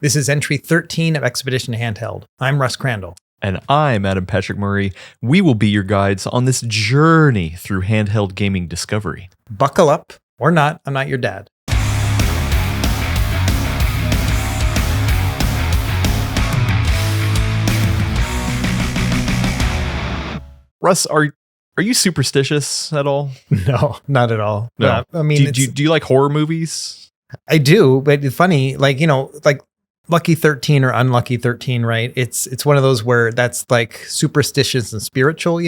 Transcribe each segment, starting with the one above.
This is entry 13 of Expedition Handheld. I'm Russ Crandall. And I'm Adam Patrick Murray. We will be your guides on this journey through handheld gaming discovery. Buckle up, or not, I'm not your dad. Russ, are you superstitious at all? No, not at all. No. I mean, do you like horror movies? I do, but it's funny, like Lucky 13 or Unlucky 13, right? It's one of those where that's like superstitious and spiritual,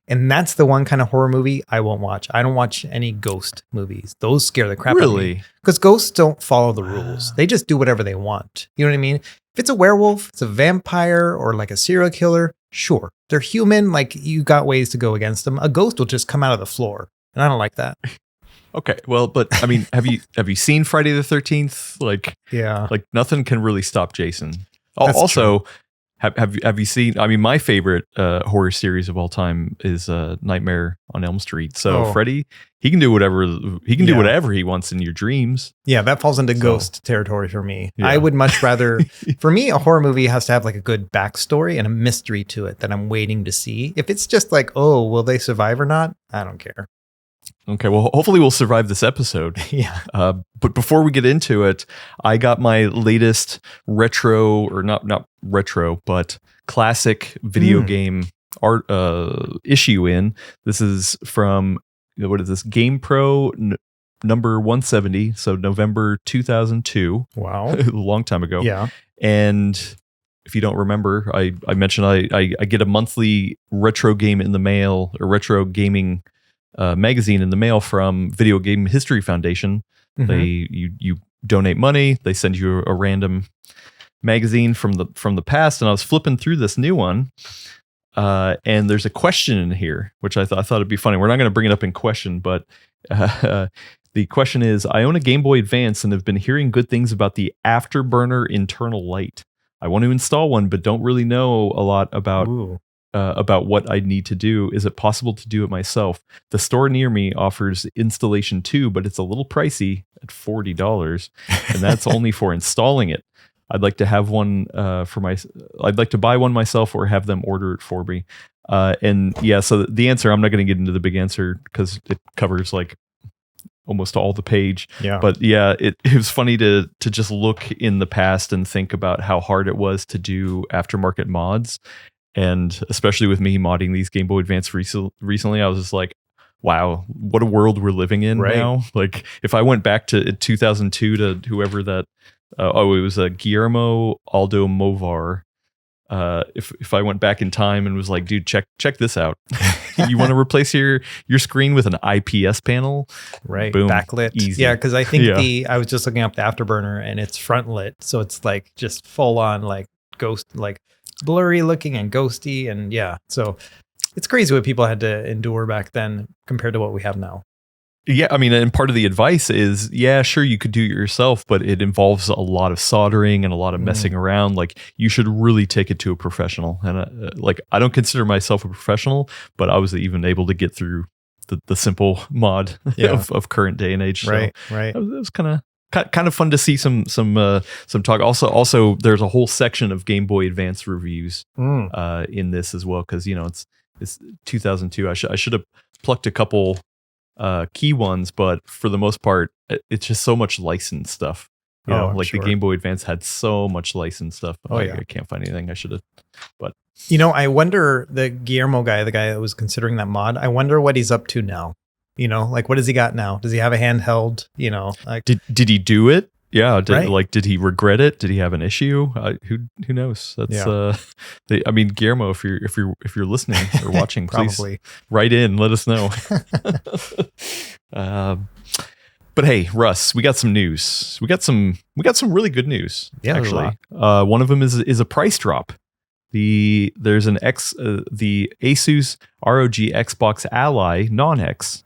and that's the one kind of horror movie I won't watch. I don't watch any ghost movies. Those scare the crap out of me. Because ghosts don't follow the rules. They just do whatever they want. You know what I mean? If it's a werewolf, it's a vampire, or like a serial killer, sure. They're human, like you got ways to go against them. A ghost will just come out of the floor, and I don't like that. Okay, well, but I mean, have you seen Friday the 13th? Yeah, like nothing can really stop Jason. That's also, true. have you seen? I mean, my favorite horror series of all time is Nightmare on Elm Street. So Freddy, he can do whatever do whatever he wants in your dreams. Yeah, that falls into ghost territory for me. Yeah. I would much rather, for me, a horror movie has to have like a good backstory and a mystery to it that I'm waiting to see. If it's just like, oh, will they survive or not? I don't care. Okay, well, hopefully we'll survive this episode. Yeah. But before we get into it, I got my latest retro, or not retro, but classic video game art issue in. This is from, what is this? GamePro number 170, so November 2002. Wow. A long time ago. Yeah. And if you don't remember, I mentioned I get a monthly retro game in the mail, or retro gaming magazine in the mail from Video Game History Foundation. Mm-hmm. You donate money, they send you a random magazine from the past, and I was flipping through this new one, and there's a question in here which I thought it'd be funny. We're not going to bring it up in question, but the question is, I own a Game Boy Advance and have been hearing good things about the Afterburner internal light. I want to install one, but don't really know a lot about what I need to do. Is it possible to do it myself? The store near me offers installation too, but it's a little pricey at $40, and that's only for installing it. I'd like to have one I'd like to buy one myself or have them order it for me. And yeah, so the answer, I'm not going to get into the big answer because it covers like almost all the page. Yeah. But yeah, it was funny to just look in the past and think about how hard it was to do aftermarket mods. And especially with me modding these Game Boy Advance recently, I was just like, wow, what a world we're living in now. Like if I went back to 2002 to whoever that, it was Guillermo Almodovar. If I went back in time and was like, dude, check this out. You want to replace your screen with an IPS panel? Right. Boom. Backlit. Easy. Yeah, because I think I was just looking up the Afterburner and it's front lit. So it's like just full on like ghost, like blurry looking and ghosty, and so it's crazy what people had to endure back then compared to what we have now. Yeah, I mean, and part of the advice is, sure, you could do it yourself, but it involves a lot of soldering and a lot of messing around. Like, you should really take it to a professional. And I don't consider myself a professional, but I was even able to get through the simple mod of current day and age. Right, so right. It was kind of fun to see some talk. Also, there's a whole section of Game Boy Advance reviews in this as well, because it's 2002. I should have plucked a couple key ones, but for the most part, it's just so much licensed stuff. The Game Boy Advance had so much licensed stuff. I can't find anything. I should have, but I wonder, the Guillermo guy, the guy that was considering that mod, I wonder what he's up to now. What does he got now? Does he have a handheld? Did he do it? Yeah. Did he regret it? Did he have an issue? Who knows? That's Guillermo, if you're listening or watching, please write in, let us know. But hey, Russ, we got some news. We got some really good news. Yeah, actually. One of them is a price drop. There's the Asus ROG Xbox Ally Non-X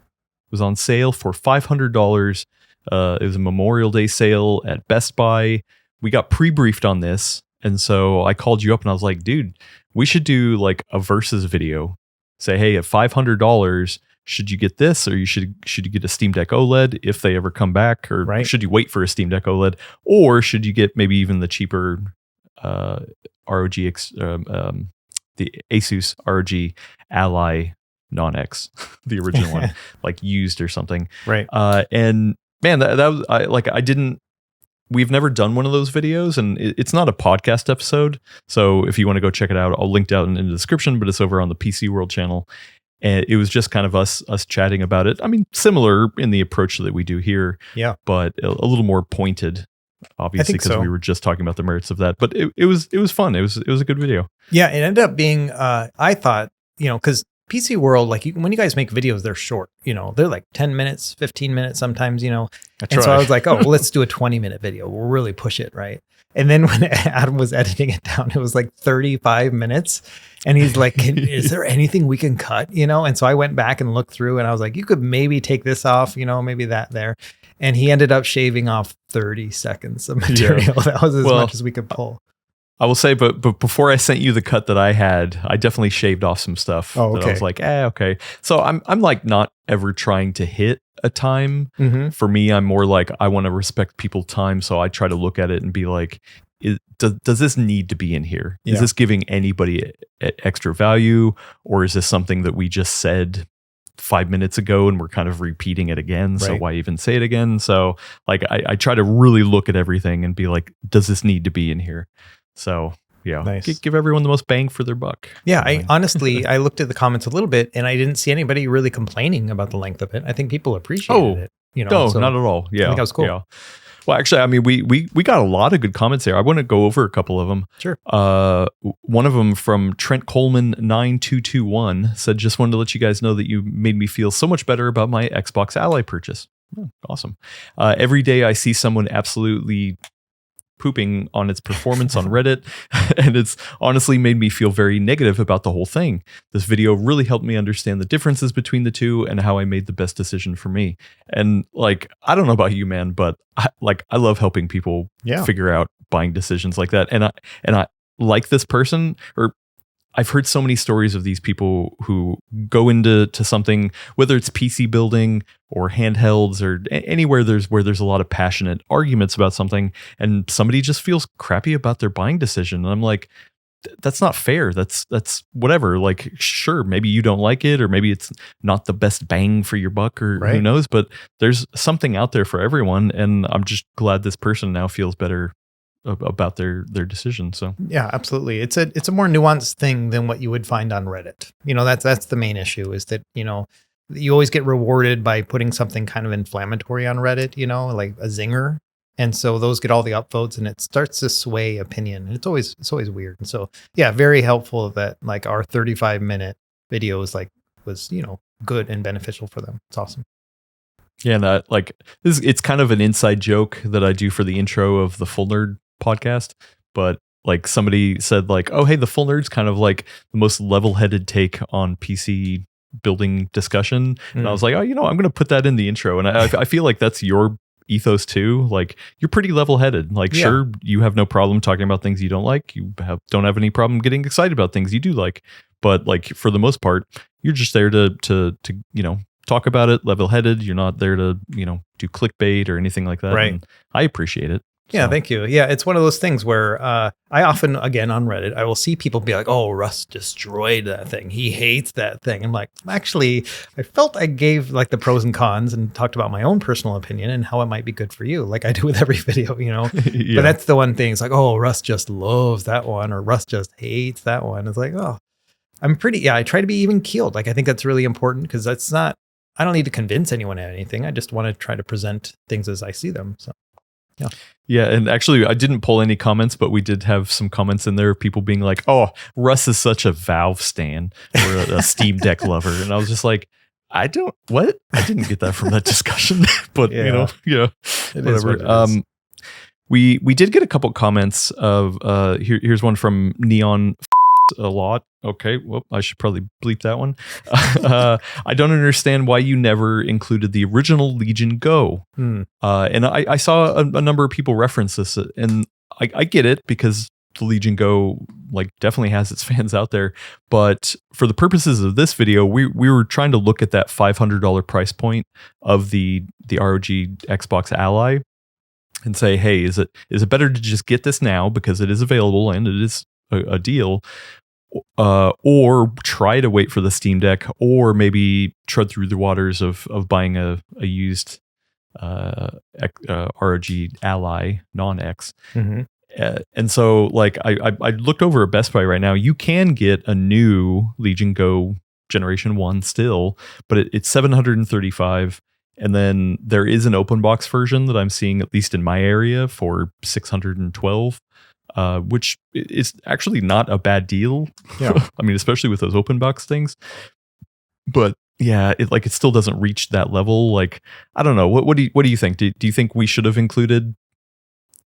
was on sale for $500. It was a Memorial Day sale at Best Buy. We got pre-briefed on this, and so I called you up and I was like, dude, we should do like a versus video. Say, hey, at $500, should you get this, or should you get a Steam Deck OLED if they ever come back, or should you wait for a Steam Deck OLED, or should you get maybe even the cheaper ROG the Asus ROG Ally Non-X, the original one, like used or something. Right. And man, that was we've never done one of those videos, and it's not a podcast episode. So if you want to go check it out, I'll link it out in the description, but it's over on the PCWorld channel. And it was just kind of us chatting about it. I mean, similar in the approach that we do here, but a little more pointed, obviously, because we were just talking about the merits of that. But it was fun. It was a good video. Yeah, it ended up being, I thought, because PCWorld, like when you guys make videos, they're short, they're like 10 minutes, 15 minutes sometimes, So I was like, let's do a 20-minute video. We'll really push it, right? And then when Adam was editing it down, it was like 35 minutes. And he's like, is there anything we can cut, And so I went back and looked through, and I was like, you could maybe take this off, maybe that there. And he ended up shaving off 30 seconds of material. That was as much as we could pull. I will say, but before I sent you the cut that I had, I definitely shaved off some stuff. Oh, okay. That I was like, okay. So I'm like not ever trying to hit a time. Mm-hmm. For me, I'm more like, I want to respect people's time. So I try to look at it and be like, does this need to be in here? Is this giving anybody extra value? Or is this something that we just said 5 minutes ago and we're kind of repeating it again? So why even say it again? So like, I try to really look at everything and be like, does this need to be in here? So nice. Give everyone the most bang for their buck. Yeah, I honestly, I looked at the comments a little bit, and I didn't see anybody really complaining about the length of it. I think people appreciated it. No, not at all. Yeah, I think that was cool. Yeah. Well, actually, I mean, we got a lot of good comments there. I want to go over a couple of them. Sure. One of them from Trent Coleman 9221 said, "Just wanted to let you guys know that you made me feel so much better about my Xbox Ally purchase." Oh, awesome. Every day I see someone absolutely pooping on its performance on Reddit, and it's honestly made me feel very negative about the whole thing. This video really helped me understand the differences between the two and how I made the best decision for me. And like, I don't know about you, man, but I love helping people figure out buying decisions like that. And I like this person, or I've heard so many stories of these people who go into something, whether it's PC building or handhelds or anywhere where there's a lot of passionate arguments about something, and somebody just feels crappy about their buying decision. And I'm like, that's not fair. That's whatever. Like, sure, maybe you don't like it, or maybe it's not the best bang for your buck, or who knows, but there's something out there for everyone. And I'm just glad this person now feels better about their decision. So yeah, absolutely. It's a more nuanced thing than what you would find on Reddit. That's the main issue, is that, you always get rewarded by putting something kind of inflammatory on Reddit, like a zinger. And so those get all the upvotes, and it starts to sway opinion. And it's always weird. And so, yeah, very helpful that like our 35-minute videos was, good and beneficial for them. It's awesome. Yeah. And it's kind of an inside joke that I do for the intro of the Full Nerd podcast, but like somebody said like, oh, hey, the Full Nerd's kind of like the most level-headed take on PC building discussion. And I was like, oh, I'm going to put that in the intro. And I feel like that's your ethos too. Like, you're pretty level-headed. Like, sure, you have no problem talking about things you don't like. You don't have any problem getting excited about things you do like. But like, for the most part, you're just there to talk about it, level-headed. You're not there to, do clickbait or anything like that. Right. And I appreciate it. Yeah, thank you. Yeah, it's one of those things where I often, again, on Reddit, I will see people be like, oh, Russ destroyed that thing. He hates that thing. I'm like, actually, I felt I gave like the pros and cons and talked about my own personal opinion and how it might be good for you, like I do with every video, But that's the one thing. It's like, oh, Russ just loves that one, or Russ just hates that one. It's like, oh, I try to be even keeled. Like, I think that's really important, because I don't need to convince anyone of anything. I just want to try to present things as I see them. So. Yeah, and actually, I didn't pull any comments, but we did have some comments in there of people being like, "Oh, Russ is such a Valve stan or a Steam Deck lover," and I was just like, "I didn't get that from that discussion." But whatever. We did get a couple comments of here's one from Neon a lot. Okay, well, I should probably bleep that one. I don't understand why you never included the original Legion Go. And I saw a number of people reference this, and I get it, because the Legion Go like definitely has its fans out there, but for the purposes of this video, we were trying to look at that $500 price point of the ROG Xbox Ally and say, hey, is it better to just get this now because it is available and it is a deal, or try to wait for the Steam Deck, or maybe tread through the waters of buying a used ROG Ally non-X. Mm-hmm. And so like I looked over at Best Buy right now. You can get a new Legion Go Generation 1 still, but it's $735. And then there is an open box version that I'm seeing, at least in my area, for $612, which is actually not a bad deal. Yeah. I mean, especially with those open box things. But yeah, it still doesn't reach that level. Like, I don't know. What do you think? Do you think we should have included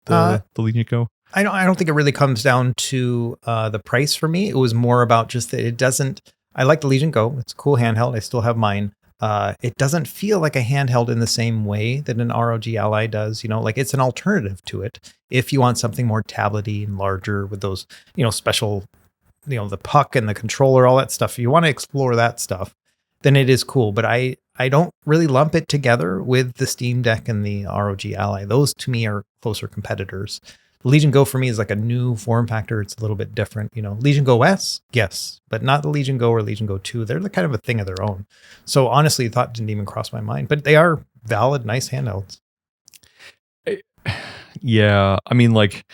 the Legion Go? I don't think it really comes down to the price for me. It was more about just that it doesn't. I like the Legion Go. It's a cool handheld. I still have mine. It doesn't feel like a handheld in the same way that an ROG Ally does. Like it's an alternative to it. If you want something more tablety and larger with those, special, the puck and the controller, all that stuff. If you want to explore that stuff, then it is cool. But I don't really lump it together with the Steam Deck and the ROG Ally. Those to me are closer competitors. The Legion Go for me is like a new form factor. It's a little bit different. Legion Go S, yes, but not the Legion Go or Legion Go 2. They're kind of a thing of their own. So honestly, the thought didn't even cross my mind, but they are valid, nice handhelds. Yeah. I mean, like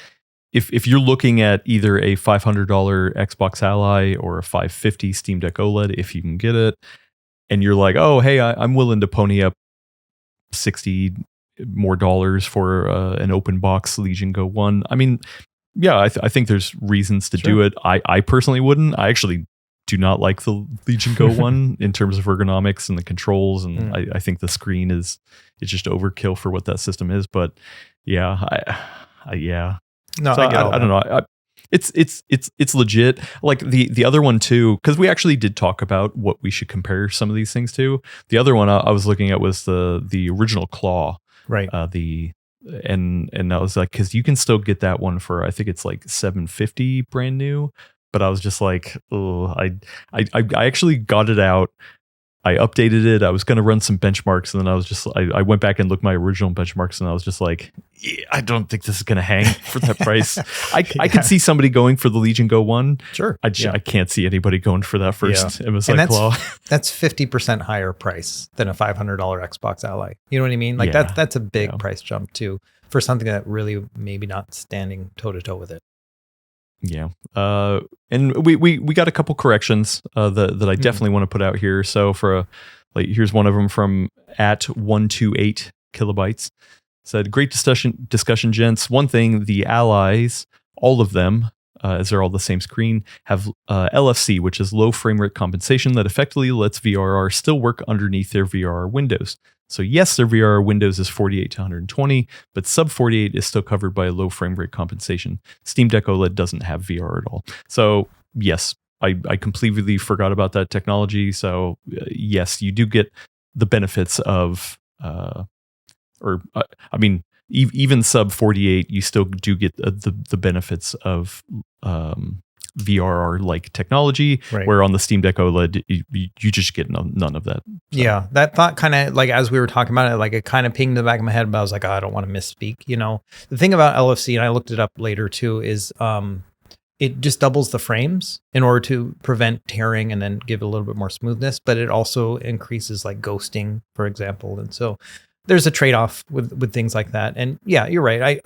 if you're looking at either a $500 Xbox Ally or a $550 Steam Deck OLED, if you can get it, and you're like, oh, hey, I'm willing to pony up $60 more for an open box Legion Go 1. I mean, yeah, I think there's reasons to do it. I personally wouldn't. I actually do not like the Legion Go 1 in terms of ergonomics and the controls, and I think the screen it's just overkill for what that system is. But yeah, yeah. No, so I don't know. It's legit. Like the other one too, because we actually did talk about what we should compare some of these things to. The other one I was looking at was the original Claw. Right. And I was like, because you can still get that one for, I think it's like $750 brand new. But I was just like, oh, I actually got it out. I updated it. I was going to run some benchmarks, and then I went back and looked at my original benchmarks, and I was just like, yeah, I don't think this is going to hang for that price. I could see somebody going for the Legion Go 1. Sure. I can't see anybody going for that first MSI Claw. That's 50% higher price than a $500 Xbox Ally. You know what I mean? Like that's a big price jump too for something that really maybe not standing toe to toe with it. Yeah. And we got a couple corrections that I definitely want to put out here. So here's one of them from @128 kilobytes. Said, great discussion, gents. One thing, the Allies, all of them, as they're all the same screen, have LFC, which is low frame rate compensation that effectively lets VRR still work underneath their VRR windows. So yes, their VRR windows is 48 to 120, but sub 48 is still covered by low frame rate compensation. Steam Deck OLED doesn't have VR at all. So yes, I completely forgot about that technology. So yes, you do get the benefits of, even sub 48, you still do get the benefits of VRR like technology, where on the Steam Deck OLED you just get none of that. So. Yeah, that thought kind of, like, as we were talking about it, like it kind of pinged in the back of my head, but I was like, oh, I don't want to misspeak. The thing about LFC, and I looked it up later too, is it just doubles the frames in order to prevent tearing and then give it a little bit more smoothness, but it also increases like ghosting, for example. And so there's a trade-off with things like that. And yeah, you're right.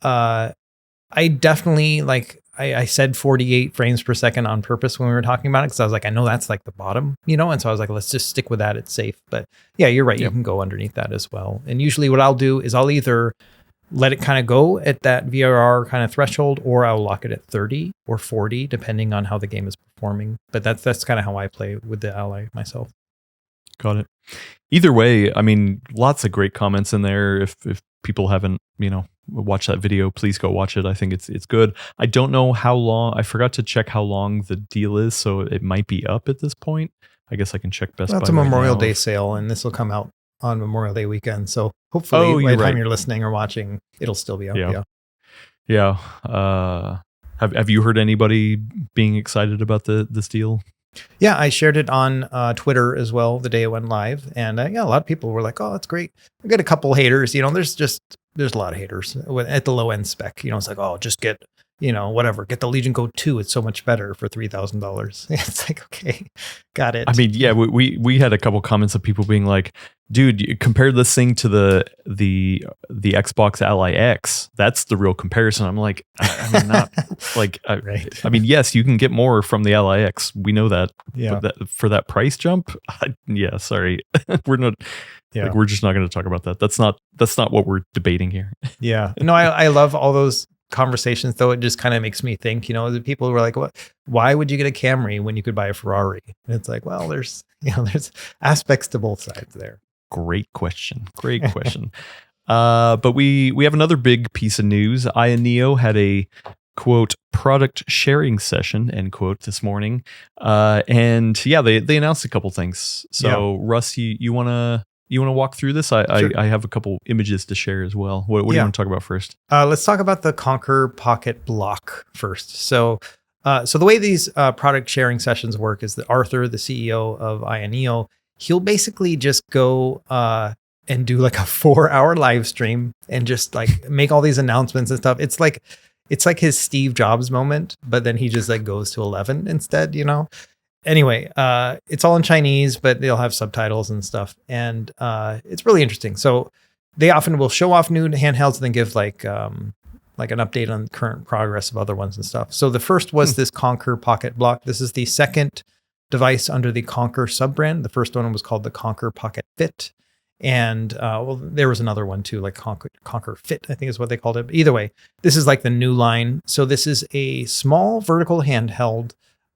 I definitely, like, I said 48 frames per second on purpose when we were talking about it, because I was like, I know that's like the bottom, and so I was like, let's just stick with that. It's safe. But yeah, you're right. Yep. You can go underneath that as well. And usually what I'll do is I'll either let it kind of go at that VRR kind of threshold, or I'll lock it at 30 or 40, depending on how the game is performing. But that's kind of how I play with the Ally myself. Got it. Either way, I mean, lots of great comments in there. If people haven't, watched that video, please go watch it. I think it's good. I don't know how long. I forgot to check how long the deal is, so it might be up at this point. I guess I can check Best Buy. It's a Memorial Day sale, and this will come out on Memorial Day weekend. So hopefully by the time you're listening or watching, it'll still be up. Yeah. Have you heard anybody being excited about this deal? Yeah, I shared it on Twitter as well the day it went live, and yeah, a lot of people were like, "Oh, that's great." I got a couple haters. There's a lot of haters at the low end spec. It's like, "Oh, just get whatever, get the Legion Go 2. It's so much better for $3,000." It's like, okay, got it. I mean, yeah, we had a couple comments of people being like, "Dude, you compare this thing to the Xbox Ally X. That's the real comparison." I'm like, I mean, not like, right. I mean, yes, you can get more from the Ally X. We know that. Yeah. But for that price jump, yeah, sorry, we're not. Yeah. Like, we're just not going to talk about that. That's not what we're debating here. Yeah. No, I love all those conversations, though. It just kind of makes me think, the people were like, why would you get a Camry when you could buy a Ferrari? And it's like, well, there's aspects to both sides there. Great question. But we have another big piece of news. Ayaneo had a quote product sharing session end quote this morning. And yeah, they announced a couple things. So yeah. Russ, you wanna walk through this? Sure. I have a couple images to share as well. What do you want to talk about first? Let's talk about the Conquer Pocket Block first. So the way these product sharing sessions work is that Arthur, the CEO of Ayaneo, he'll basically just go and do like a 4-hour live stream and just like make all these announcements and stuff. It's like his Steve Jobs moment, but then he just like goes to 11 instead, Anyway, it's all in Chinese, but they'll have subtitles and stuff. And it's really interesting. So they often will show off new handhelds and then give like an update on current progress of other ones and stuff. So the first was this Conquer Pocket Block. This is the second device under the Conquer sub-brand. The first one was called the Conquer Pocket Fit. And there was another one too, like Conquer Fit, I think is what they called it. But either way, this is like the new line. So this is a small vertical handheld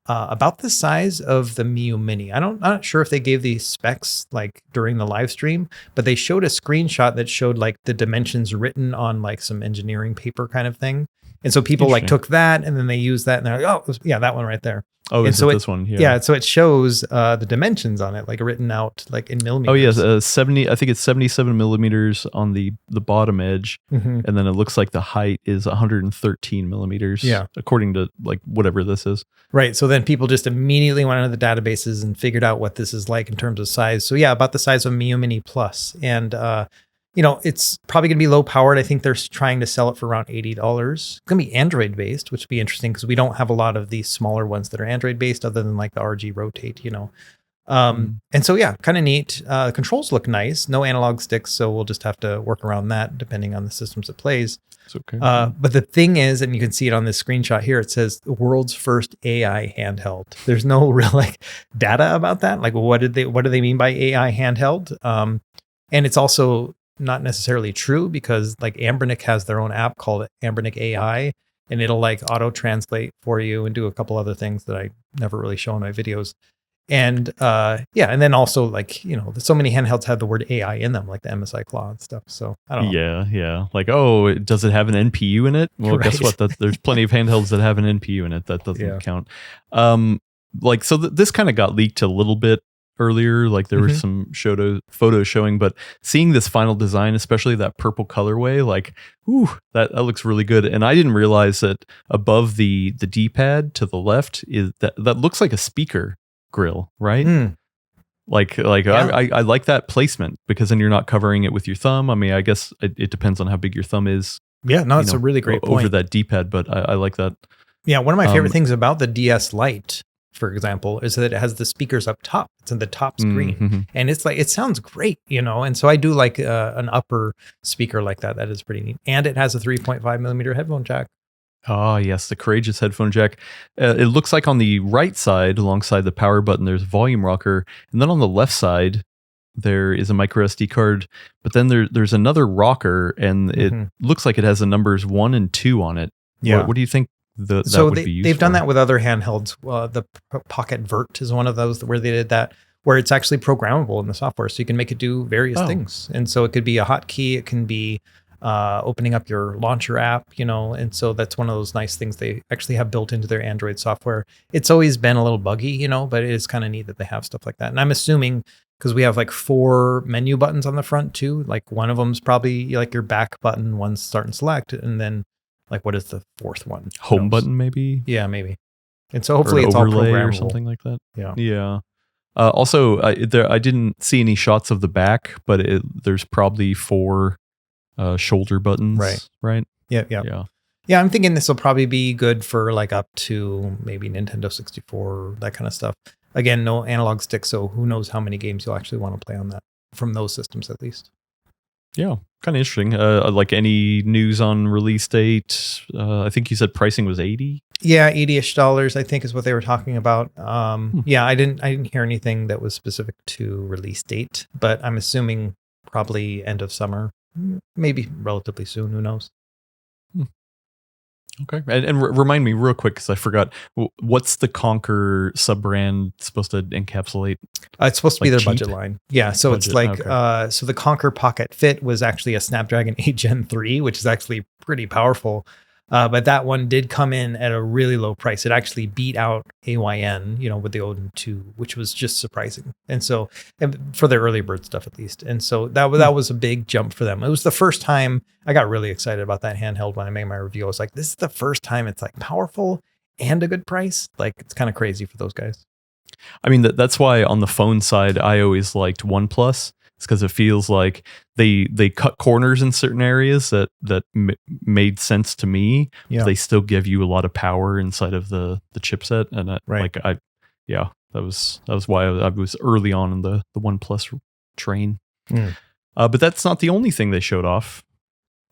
about the size of the Miu Mini. I'm not sure if they gave these specs like during the live stream, but they showed a screenshot that showed like the dimensions written on like some engineering paper kind of thing. And so people like took that and then they used that and they're like, oh yeah, that one right there. Oh, and so this one? Yeah. So it shows the dimensions on it, like written out like in millimeters. Oh yes, 70. I think it's 77 millimeters on the bottom edge, and then it looks like the height is 113 millimeters. Yeah, according to like whatever this is. Right. So then people just immediately went into the databases and figured out what this is like in terms of size. So yeah, about the size of Miu Mini Plus, and it's probably going to be low powered. I think they're trying to sell it for around $80. It's going to be Android based, which would be interesting because we don't have a lot of these smaller ones that are Android based other than like the RG Rotate, And so, yeah, kind of neat. The controls look nice. No analog sticks. So we'll just have to work around that depending on the systems it plays. It's okay. But the thing is, and you can see it on this screenshot here, it says the world's first AI handheld. There's no real like data about that. Like, what do they mean by AI handheld? And it's also not necessarily true because like Ambernic has their own app called Ambernic AI, and it'll like auto translate for you and do a couple other things that I never really show in my videos. And and then also like, so many handhelds have the word AI in them, like the MSI Claw and stuff. So I don't know. Yeah. Like, oh, does it have an NPU in it? Well, guess what? There's plenty of handhelds that have an NPU in it. That doesn't count. This kind of got leaked a little bit earlier, like there was some photos showing, but seeing this final design, especially that purple colorway, like, ooh, that looks really good. And I didn't realize that above the D-pad to the left is that looks like a speaker grill, right? Like yeah. I like that placement because then you're not covering it with your thumb. I mean, I guess it depends on how big your thumb is. Yeah, no, it's a really great point over that D-pad, but I like that. Yeah, one of my favorite things about the DS Lite, for example, is that it has the speakers up top. It's in the top screen, and it's like it sounds great, And so I do like an upper speaker like that. That is pretty neat, and it has a 3.5 millimeter headphone jack. Oh yes, the courageous headphone jack. It looks like on the right side, alongside the power button, there's a volume rocker, and then on the left side there is a micro SD card. But then there's another rocker, and it looks like it has the numbers 1 and 2 on it. Yeah. What do you think? They've done that with other handhelds. The Pocket Vert is one of those where they did that, where it's actually programmable in the software, so you can make it do various things. And so it could be a hotkey, it can be opening up your launcher app, and so that's one of those nice things they actually have built into their Android software. It's always been a little buggy, but it is kind of neat that they have stuff like that. And I'm assuming because we have like 4 menu buttons on the front too, like one of them's probably like your back button, one's start and select, and then like what is the fourth one? Who Home knows? button, maybe? Yeah, maybe. And so hopefully Or it's all overlay programmable or something like that. Yeah. Yeah. Also, I didn't see any shots of the back, but there's probably 4 shoulder buttons. Right. Yeah. Yeah, I'm thinking this will probably be good for like up to maybe Nintendo 64, that kind of stuff. Again, no analog stick, so who knows how many games you'll actually want to play on that from those systems at least. Yeah, kind of interesting. Like any news on release date? I think you said pricing was $80. Yeah, $80-ish, I think is what they were talking about. Yeah, I didn't hear anything that was specific to release date, but I'm assuming probably end of summer, maybe relatively soon. Who knows? Okay, and remind me real quick because I forgot. What's the Conquer sub brand supposed to encapsulate? It's supposed to be Like their cheap? budget line. Yeah, so it's like so the Conquer Pocket Fit was actually a Snapdragon 8 Gen 3, which is actually pretty powerful. But that one did come in at a really low price. It actually beat out AYN, with the Odin 2, which was just surprising. And so, for their early bird stuff at least. And so that was a big jump for them. It was the first time I got really excited about that handheld when I made my review. I was like, this is the first time it's like powerful and a good price. Like it's kind of crazy for those guys. I mean, that's why on the phone side, I always liked OnePlus. It's because it feels like they cut corners in certain areas that made sense to me. Yeah. They still give you a lot of power inside of the chipset, and that was why I was early on in the OnePlus train. But that's not the only thing they showed off.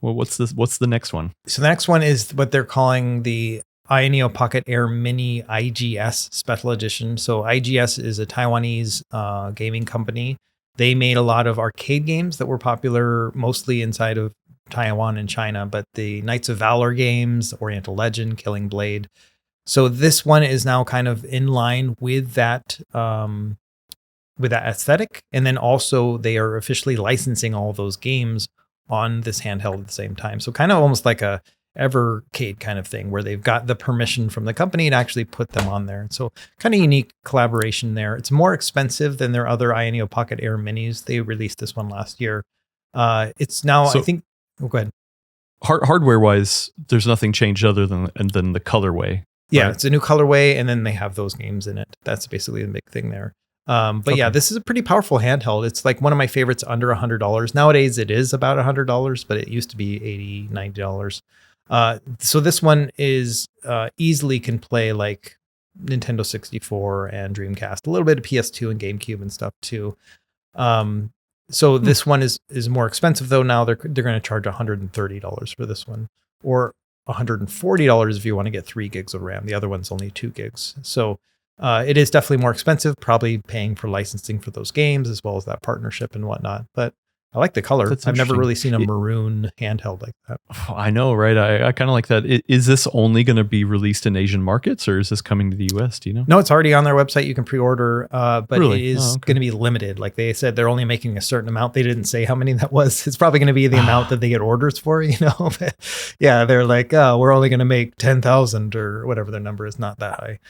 Well, what's the next one? So the next one is what they're calling the Ayaneo Pocket Air Mini IGS Special Edition. So IGS is a Taiwanese gaming company. They made a lot of arcade games that were popular mostly inside of Taiwan and China, but the Knights of Valor games, Oriental Legend, Killing Blade. So this one is now kind of in line with that aesthetic. And then also they are officially licensing all of those games on this handheld at the same time. So kind of almost like a Evercade kind of thing where they've got the permission from the company to actually put them on there. So kind of unique collaboration there. It's more expensive than their other Ayaneo Pocket Air Minis. They released this one last year. It's now, I think, go ahead. Hardware wise, there's nothing changed other than the colorway. Yeah, right? It's a new colorway, and then they have those games in it. That's basically the big thing there. But yeah, this is a pretty powerful handheld. It's like one of my favorites under $100. Nowadays it is about $100, but it used to be $80, $90. So this one is easily can play like Nintendo 64 and Dreamcast, a little bit of PS2 and GameCube and stuff too. So this one is more expensive though. Now they're going to charge $130 for this one, or $140 if you want to get 3 gigs of RAM. The other one's only 2 gigs. So it is definitely more expensive, probably paying for licensing for those games as well as that partnership and whatnot. But I like the color. I've never really seen a maroon handheld like that. I know, right? I kind of like that. Is this only going to be released in Asian markets, or is this coming to the US? Do you know? No, it's already on their website. You can pre-order, but really? It is going to be limited. Like they said, they're only making a certain amount. They didn't say how many that was. It's probably going to be the amount that they get orders for, But yeah, they're like, oh, we're only going to make 10,000 or whatever their number is, not that high.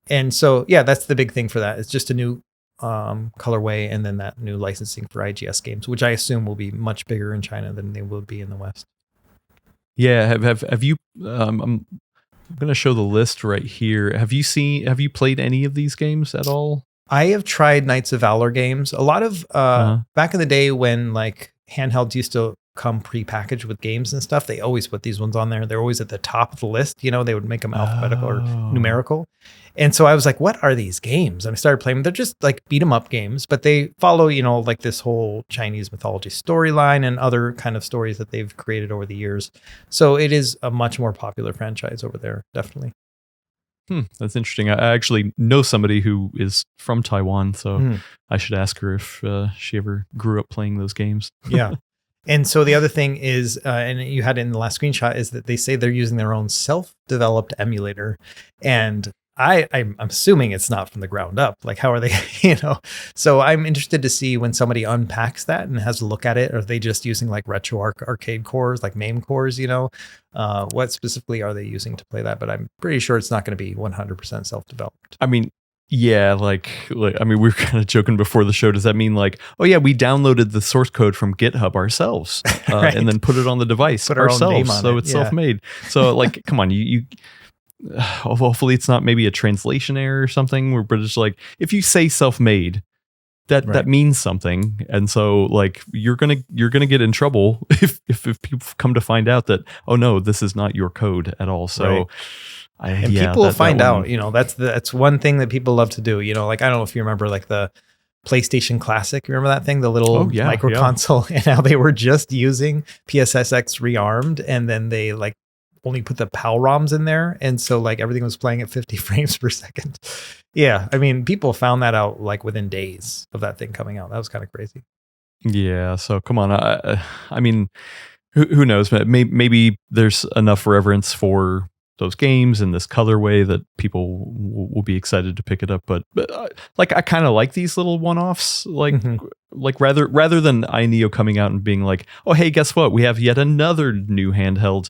And so, yeah, that's the big thing for that. It's just a new colorway, and then that new licensing for IGS games, which I assume will be much bigger in China than they will be in the West. Yeah, have you? I'm going to show the list right here. Have you played any of these games at all? I have tried Knights of Valor games. A lot of back in the day when like handhelds used to come pre-packaged with games and stuff, they always put these ones on there. They're always at the top of the list. They would make them alphabetical or numerical. And so I was like, what are these games? And I started playing them. They're just like beat 'em up games, but they follow, like this whole Chinese mythology storyline and other kind of stories that they've created over the years. So it is a much more popular franchise over there, definitely. That's interesting. I actually know somebody who is from Taiwan, so I should ask her if she ever grew up playing those games. Yeah. And so the other thing is, and you had it in the last screenshot, is that they say they're using their own self-developed emulator. And I'm assuming it's not from the ground up. Like, how are they, So I'm interested to see when somebody unpacks that and has a look at it. Are they just using like retro arcade cores, like MAME cores, What specifically are they using to play that? But I'm pretty sure it's not going to be 100% self-developed. I mean, Yeah, I mean, we were kind of joking before the show. Does that mean like, oh yeah, we downloaded the source code from GitHub ourselves Right. and then put it on the device Put our own name ourselves, on so it, it's yeah. self-made. So like, come on, you hopefully it's not maybe a translation error or something. Where but it's like if you say self-made, that Right. means something, and so like you're gonna get in trouble if people come to find out that, oh no, this is not your code at all. So. Right. And people find one- out, you know, that's one thing that people love to do. You know, like, I don't know if you remember like the PlayStation Classic. Remember that thing, the little micro console, and how they were just using PSSX rearmed, and then they like only put the PAL ROMs in there. And so like everything was playing at 50 frames per second. Yeah. I mean, people found that out like within days of that thing coming out. That was kind of crazy. Yeah. So come on. I mean, who knows? Maybe there's enough reverence for those games in this colorway that people will be excited to pick it up. But like, I kind of like these little one-offs, like rather than Ayaneo coming out and being like, oh, hey, guess what? We have yet another new handheld.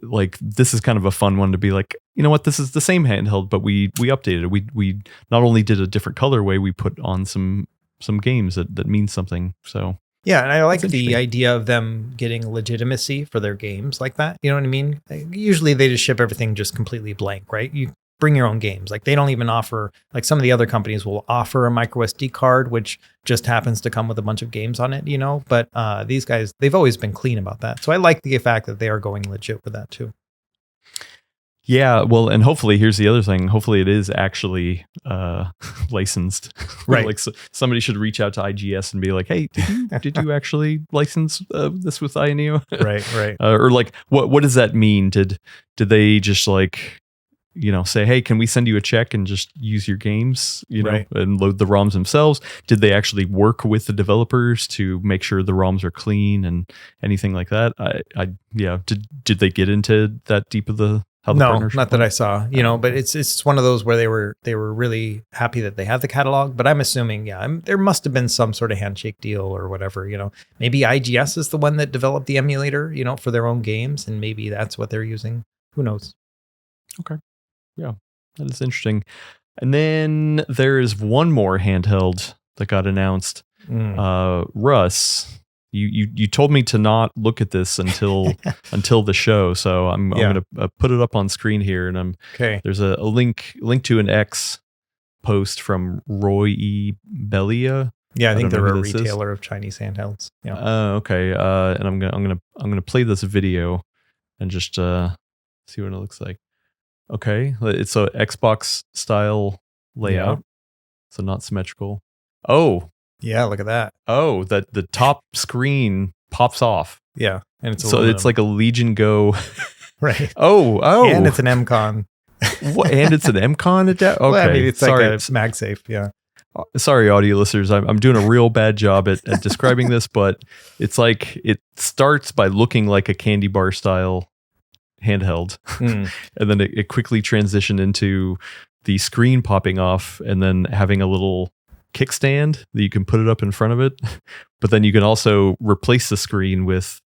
Like, this is kind of a fun one to be like, you know what? This is the same handheld, but we updated it. We not only did a different colorway, we put on some games that mean something. So. Yeah, and I like the idea of them getting legitimacy for their games like that. You know what I mean? Usually they just ship everything just completely blank, right? You bring your own games. Like, they don't even offer, like some of the other companies will offer a micro SD card, which just happens to come with a bunch of games on it, you know? But these guys, they've always been clean about that. So I like the fact that they are going legit with that too. Yeah, well, and hopefully, here's the other thing. Hopefully, it is actually licensed. Right. Like, somebody should reach out to IGS and be like, "Hey, did you actually license this with Ayaneo?" Right. Or like, what does that mean? Did they just like, you know, say, "Hey, can we send you a check and just use your games, you know, and load the ROMs themselves?" Did they actually work with the developers to make sure the ROMs are clean and anything like that? Yeah. Did they get into that deep of the? No, not that I saw, you know, but it's one of those where they were really happy that they had the catalog, but I'm assuming, there must have been some sort of handshake deal or whatever, you know, maybe IGS is the one that developed the emulator, you know, for their own games. And maybe that's what they're using. Who knows? Okay. Yeah, that is interesting. And then there is one more handheld that got announced. Russ, you told me to not look at this until the show, so I'm going to put it up on screen here, and there's a link to an X post from Roy E. Bellia. Yeah, I think they're a retailer of Chinese handhelds. Yeah. Okay. And I'm gonna play this video and just see what it looks like. Okay, it's a Xbox style layout, so not symmetrical. Oh. Yeah, look at that. Oh, that the top screen pops off. Yeah, and it's it's like a Legion Go. Right. Oh, and it's an MCON. And it's an MCON adapt. Okay, well, I mean, it's like a MagSafe. Yeah. Sorry, audio listeners. I'm doing a real bad job at describing this, but it's like it starts by looking like a candy bar style handheld, and then it quickly transitioned into the screen popping off, and then having a little kickstand that you can put it up in front of it, but then you can also replace the screen with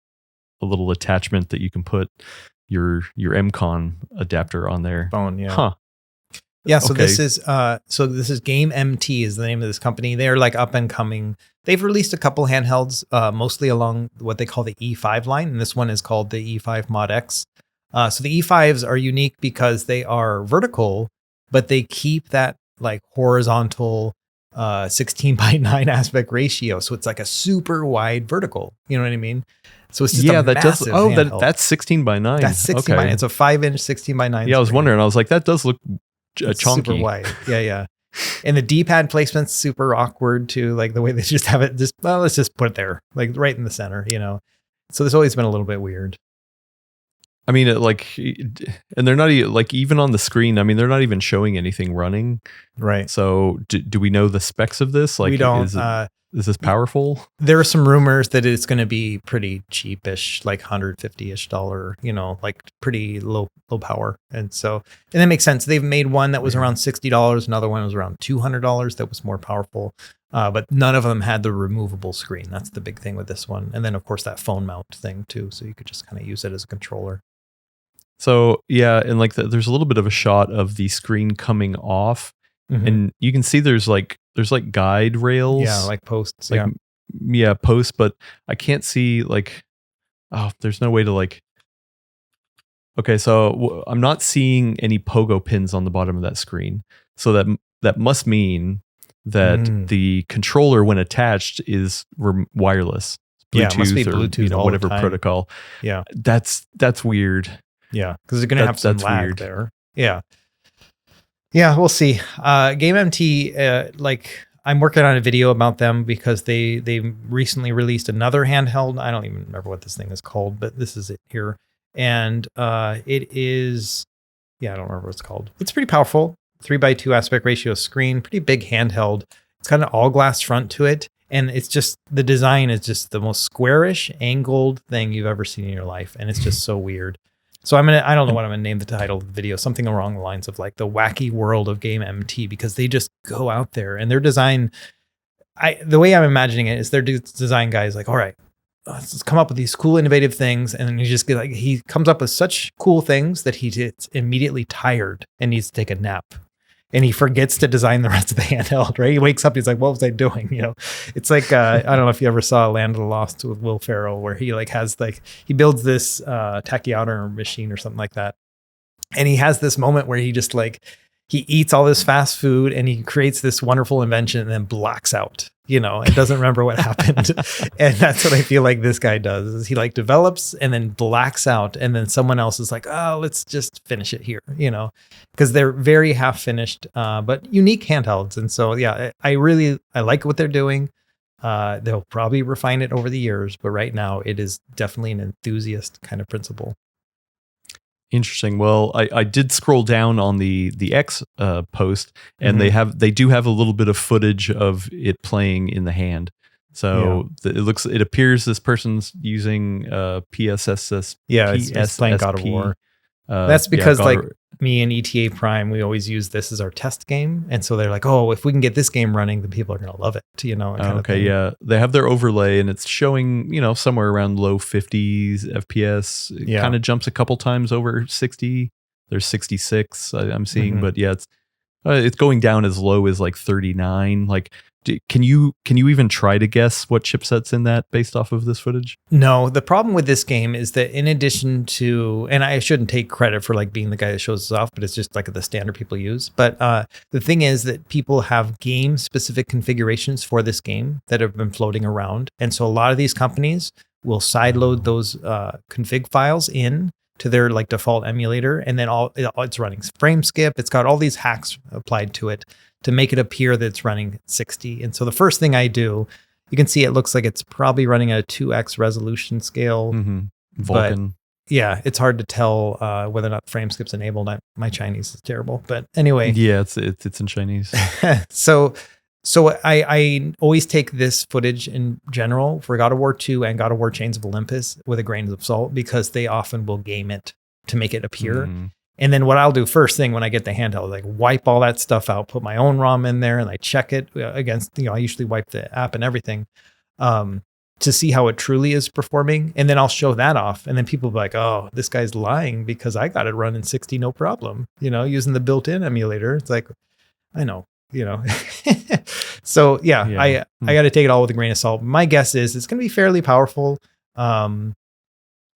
a little attachment that you can put your MCON adapter on there. Phone, yeah. Huh. Yeah, so this is GameMT is the name of this company. They're like up and coming. They've released a couple handhelds, mostly along what they call the E5 line, and this one is called the E5 Modx. So the E5s are unique because they are vertical, but they keep that like horizontal 16:9 aspect ratio, so it's like a super wide vertical. You know what I mean? So it's just a massive handheld. That's 16:9. That's 16:9. It's a 5-inch 16:9. Yeah, I was wondering. I was like, that does look chunky. Super wide. Yeah. And the D-pad placement's super awkward too. Like the way they just have it. Let's just put it there, like right in the center. You know. So there's always been a little bit weird. I mean, and they're not even on the screen. I mean, they're not even showing anything running. Right. So do we know the specs of this? Like, we don't. Is this powerful? There are some rumors that it's going to be pretty cheapish, like $150-ish, you know, like pretty low power. And that makes sense. They've made one that was around $60. Another one was around $200 that was more powerful. But none of them had the removable screen. That's the big thing with this one. And then, of course, that phone mount thing, too. So you could just kind of use it as a controller. So, yeah. And like there's a little bit of a shot of the screen coming off. Mhm. and you can see there's like guide rails. Yeah, like posts. like posts, but I can't see like, oh, there's no way to like. Okay, so I'm not seeing any pogo pins on the bottom of that screen. So that must mean that the controller, when attached, is wireless, Bluetooth, Yeah, it must be Bluetooth all the whatever time. protocol. Yeah, that's weird. yeah, because they're gonna have some That's lag weird. there. Yeah, yeah, we'll see. GameMT, like I'm working on a video about them because they recently released another handheld. I don't even remember what this thing is called, but this is it here, and it is, yeah, I don't remember what it's called. It's pretty powerful, 3:2 aspect ratio screen, pretty big handheld. It's kind of all glass front to it. And it's just, the design is just the most squarish, angled thing you've ever seen in your life. And it's just so weird. So I don't know what I'm gonna name the title of the video, something along the lines of like the wacky world of GameMT, because they just go out there and their design, the way I'm imagining it is their design guy is like, all right, let's come up with these cool, innovative things. And then you just get like, he comes up with such cool things that he gets immediately tired and needs to take a nap. And he forgets to design the rest of the handheld, right? He wakes up, he's like, what was I doing? You know, it's like, I don't know if you ever saw Land of the Lost with Will Ferrell, where he like has like, he builds this tachyometer machine or something like that. And he has this moment where he just like, he eats all this fast food and he creates this wonderful invention and then blacks out, you know, and doesn't remember what happened. And that's what I feel like this guy does, is he like develops and then blacks out. And then someone else is like, oh, let's just finish it here, you know, because they're very half finished, but unique handhelds. And so, yeah, I like what they're doing. They'll probably refine it over the years, but right now it is definitely an enthusiast kind of principle. Interesting. Well, I did scroll down on the X post, and they do have a little bit of footage of it playing in the hand. So it appears this person's using PSSS. Yeah, it's playing God of War. That's because me and ETA Prime, we always use this as our test game. And so they're like, oh, if we can get this game running, then people are going to love it, you know? Okay, yeah. They have their overlay and it's showing, you know, somewhere around low 50s FPS. It kind of jumps a couple times over 60. There's 66 I'm seeing, but yeah, it's going down as low as like 39. Like, can you even try to guess what chipset's in that based off of this footage? No, the problem with this game is that in addition to, and I shouldn't take credit for like being the guy that shows this off, but it's just like the standard people use. But the thing is that people have game specific configurations for this game that have been floating around. And so a lot of these companies will sideload those config files in to their like default emulator. And then it's running frame skip. It's got all these hacks applied to it to make it appear that it's running 60. And so the first thing I do, you can see it looks like it's probably running at a 2x resolution scale. Vulkan. But yeah, it's hard to tell whether or not frame skip's enabled. My Chinese is terrible. But anyway. Yeah, it's in Chinese. So I always take this footage in general for God of War 2 and God of War Chains of Olympus with a grain of salt, because they often will game it to make it appear. And then what I'll do first thing when I get the handheld, like wipe all that stuff out, put my own ROM in there, and I check it against, you know, I usually wipe the app and everything to see how it truly is performing. And then I'll show that off. And then people will be like, oh, this guy's lying because I got it running 60, no problem, you know, using the built-in emulator. It's like, I know, you know. So I got to take it all with a grain of salt. My guess is it's going to be fairly powerful.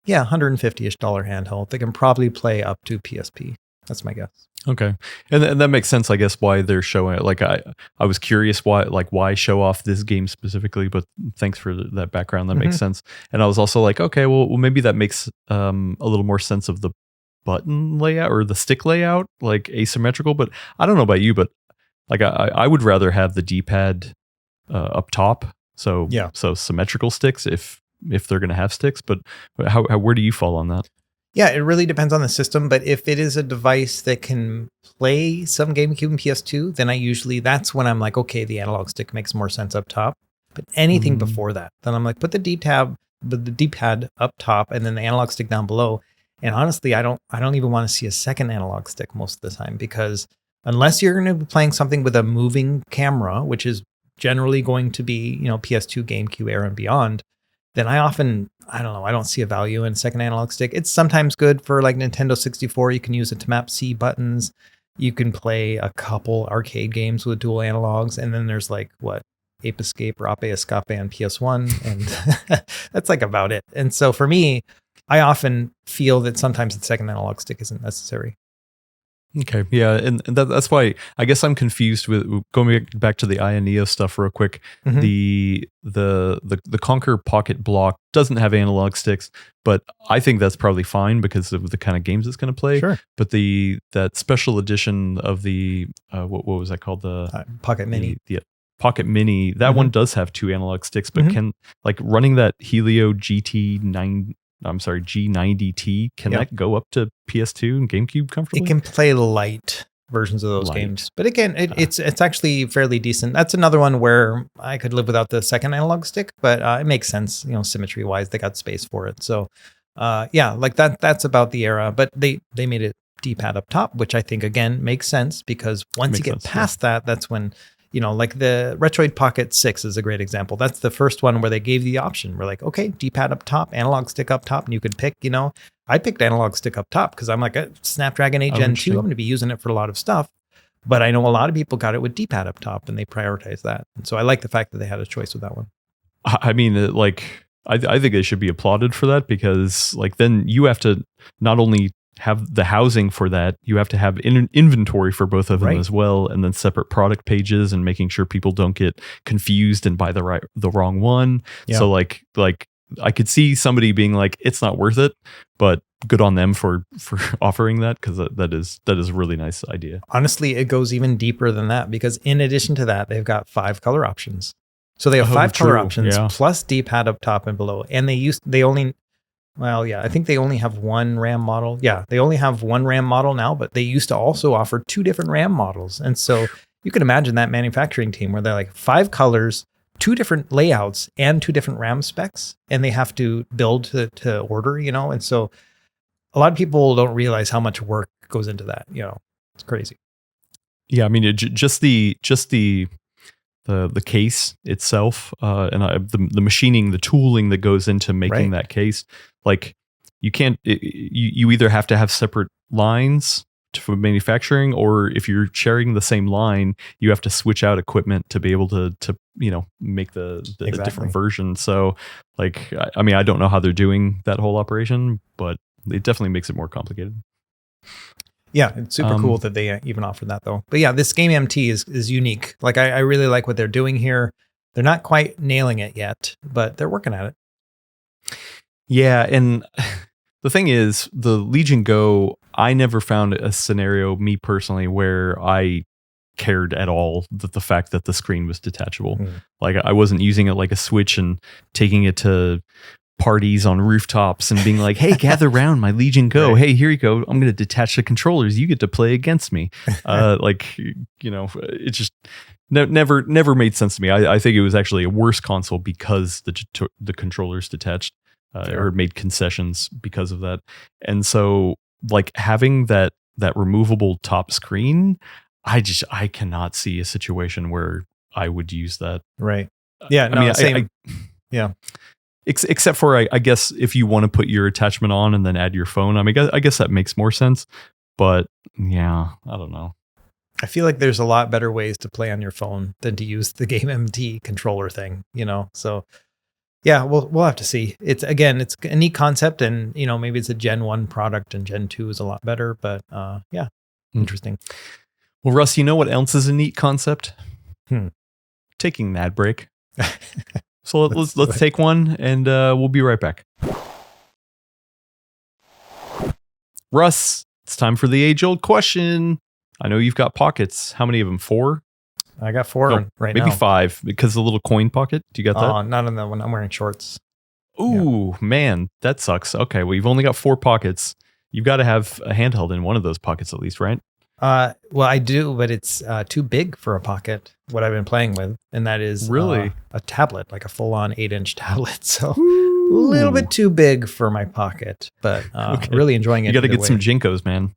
$150-ish handheld. They can probably play up to PSP. That's my guess. Okay. And that makes sense, I guess, why they're showing it. Like I was curious why show off this game specifically, but thanks for that background. That makes sense. And I was also like, okay, well maybe that makes a little more sense of the button layout or the stick layout, like asymmetrical. But I don't know about you, but like I would rather have the D-pad up top. So symmetrical sticks if they're going to have sticks, but where do you fall on that? Yeah, it really depends on the system, but if it is a device that can play some GameCube and PS2, then that's when I'm like, okay, the analog stick makes more sense up top. But anything before that, then I'm like, put the D-pad up top and then the analog stick down below. And honestly, I don't even want to see a second analog stick most of the time, because unless you're going to be playing something with a moving camera, which is generally going to be, you know, PS2, GameCube era and beyond, then I don't see a value in second analog stick. It's sometimes good for like Nintendo 64. You can use it to map C buttons. You can play a couple arcade games with dual analogs, and then there's like what Ape Escape or Ape Escape on PS1, and that's like about it. And so for me, I often feel that sometimes the second analog stick isn't necessary. Okay, yeah, and that's why I guess I'm confused with going back to the Ayaneo stuff real quick. Mhm. The Conquer Pocket Block doesn't have analog sticks, but I think that's probably fine because of the kind of games it's going to play. Sure. But that special edition of the what was that called, the Pocket Mini. the Pocket Mini, that one does have 2 analog sticks, but can like running that Helio G90T, can that go up to PS2 and GameCube comfortably? It can play light versions of those games, but again, it's actually fairly decent. That's another one where I could live without the second analog stick, but it makes sense, symmetry wise. They got space for it, so yeah, like that's about the era. But they made it D-pad up top, which I think again makes sense because once you get past that, that's when. Like the Retroid Pocket 6 is a great example. That's the first one where they gave you the option. We're like, okay, D-pad up top, analog stick up top, and you could pick, I picked analog stick up top because I'm like a Snapdragon 8 Gen 2. I'm going to be using it for a lot of stuff. But I know a lot of people got it with D-pad up top and they prioritize that. And so I like the fact that they had a choice with that one. I mean, I think they should be applauded for that because then you have to not only have the housing for that, you have to have inventory for both of them as well, and then separate product pages and making sure people don't get confused and buy the wrong one. Yeah. So like I could see somebody being like, it's not worth it, but good on them for offering that, because that is a really nice idea. Honestly, it goes even deeper than that, because in addition to that, they've got 5 color options. So they have 5 color options plus D-pad up top and below, and I think they only have one RAM model. Yeah, they only have one RAM model now, but they used to also offer 2 different RAM models. And so you can imagine that manufacturing team where they're like 5 colors, 2 different layouts, and 2 different RAM specs, and they have to build to order, And so a lot of people don't realize how much work goes into that. It's crazy. Yeah, I mean, just the case itself, and the machining, the tooling that goes into making that case. Like you can't, you either have to have separate lines for manufacturing, or if you're sharing the same line, you have to switch out equipment to be able to make the different version. So like, I mean, I don't know how they're doing that whole operation, but it definitely makes it more complicated. Yeah, it's super cool that they even offer that though. But yeah, this GameMT is unique. Like I really like what they're doing here. They're not quite nailing it yet, but they're working at it. Yeah, and the thing is, the Legion Go, I never found a scenario, me personally, where I cared at all that the fact that the screen was detachable. Like I wasn't using it like a Switch and taking it to parties on rooftops and being like, hey, gather around my Legion Go. Hey, here you go. I'm going to detach the controllers. You get to play against me. It just never made sense to me. I think it was actually a worse console because the controllers detached. Or made concessions because of that. And so like having that removable top screen, I cannot see a situation where I would use that. Right. Yeah. No, same. Yeah. Except for, I guess, if you want to put your attachment on and then add your phone, I mean, I guess that makes more sense. But yeah, I don't know. I feel like there's a lot better ways to play on your phone than to use the GameMT controller thing, So yeah, we'll have to see. It's a neat concept, and maybe it's a Gen 1 product and Gen 2 is a lot better, but yeah, interesting. Well, Russ, you know what else is a neat concept? Taking an ad break. So let's take one, and we'll be right back. Russ, it's time for the age-old question. I know you've got pockets. How many of them? 4? I got 4 right now. Maybe 5, because the little coin pocket. Do you got that? Oh, not in that one. I'm wearing shorts. Ooh, man, that sucks. Okay, well, you've only got 4 pockets. You've got to have a handheld in one of those pockets at least, right? Well, I do, but it's too big for a pocket, what I've been playing with. And that is really a tablet, like a full-on 8-inch tablet. So a little bit too big for my pocket, but really enjoying it. You got to get some Jinkos, man.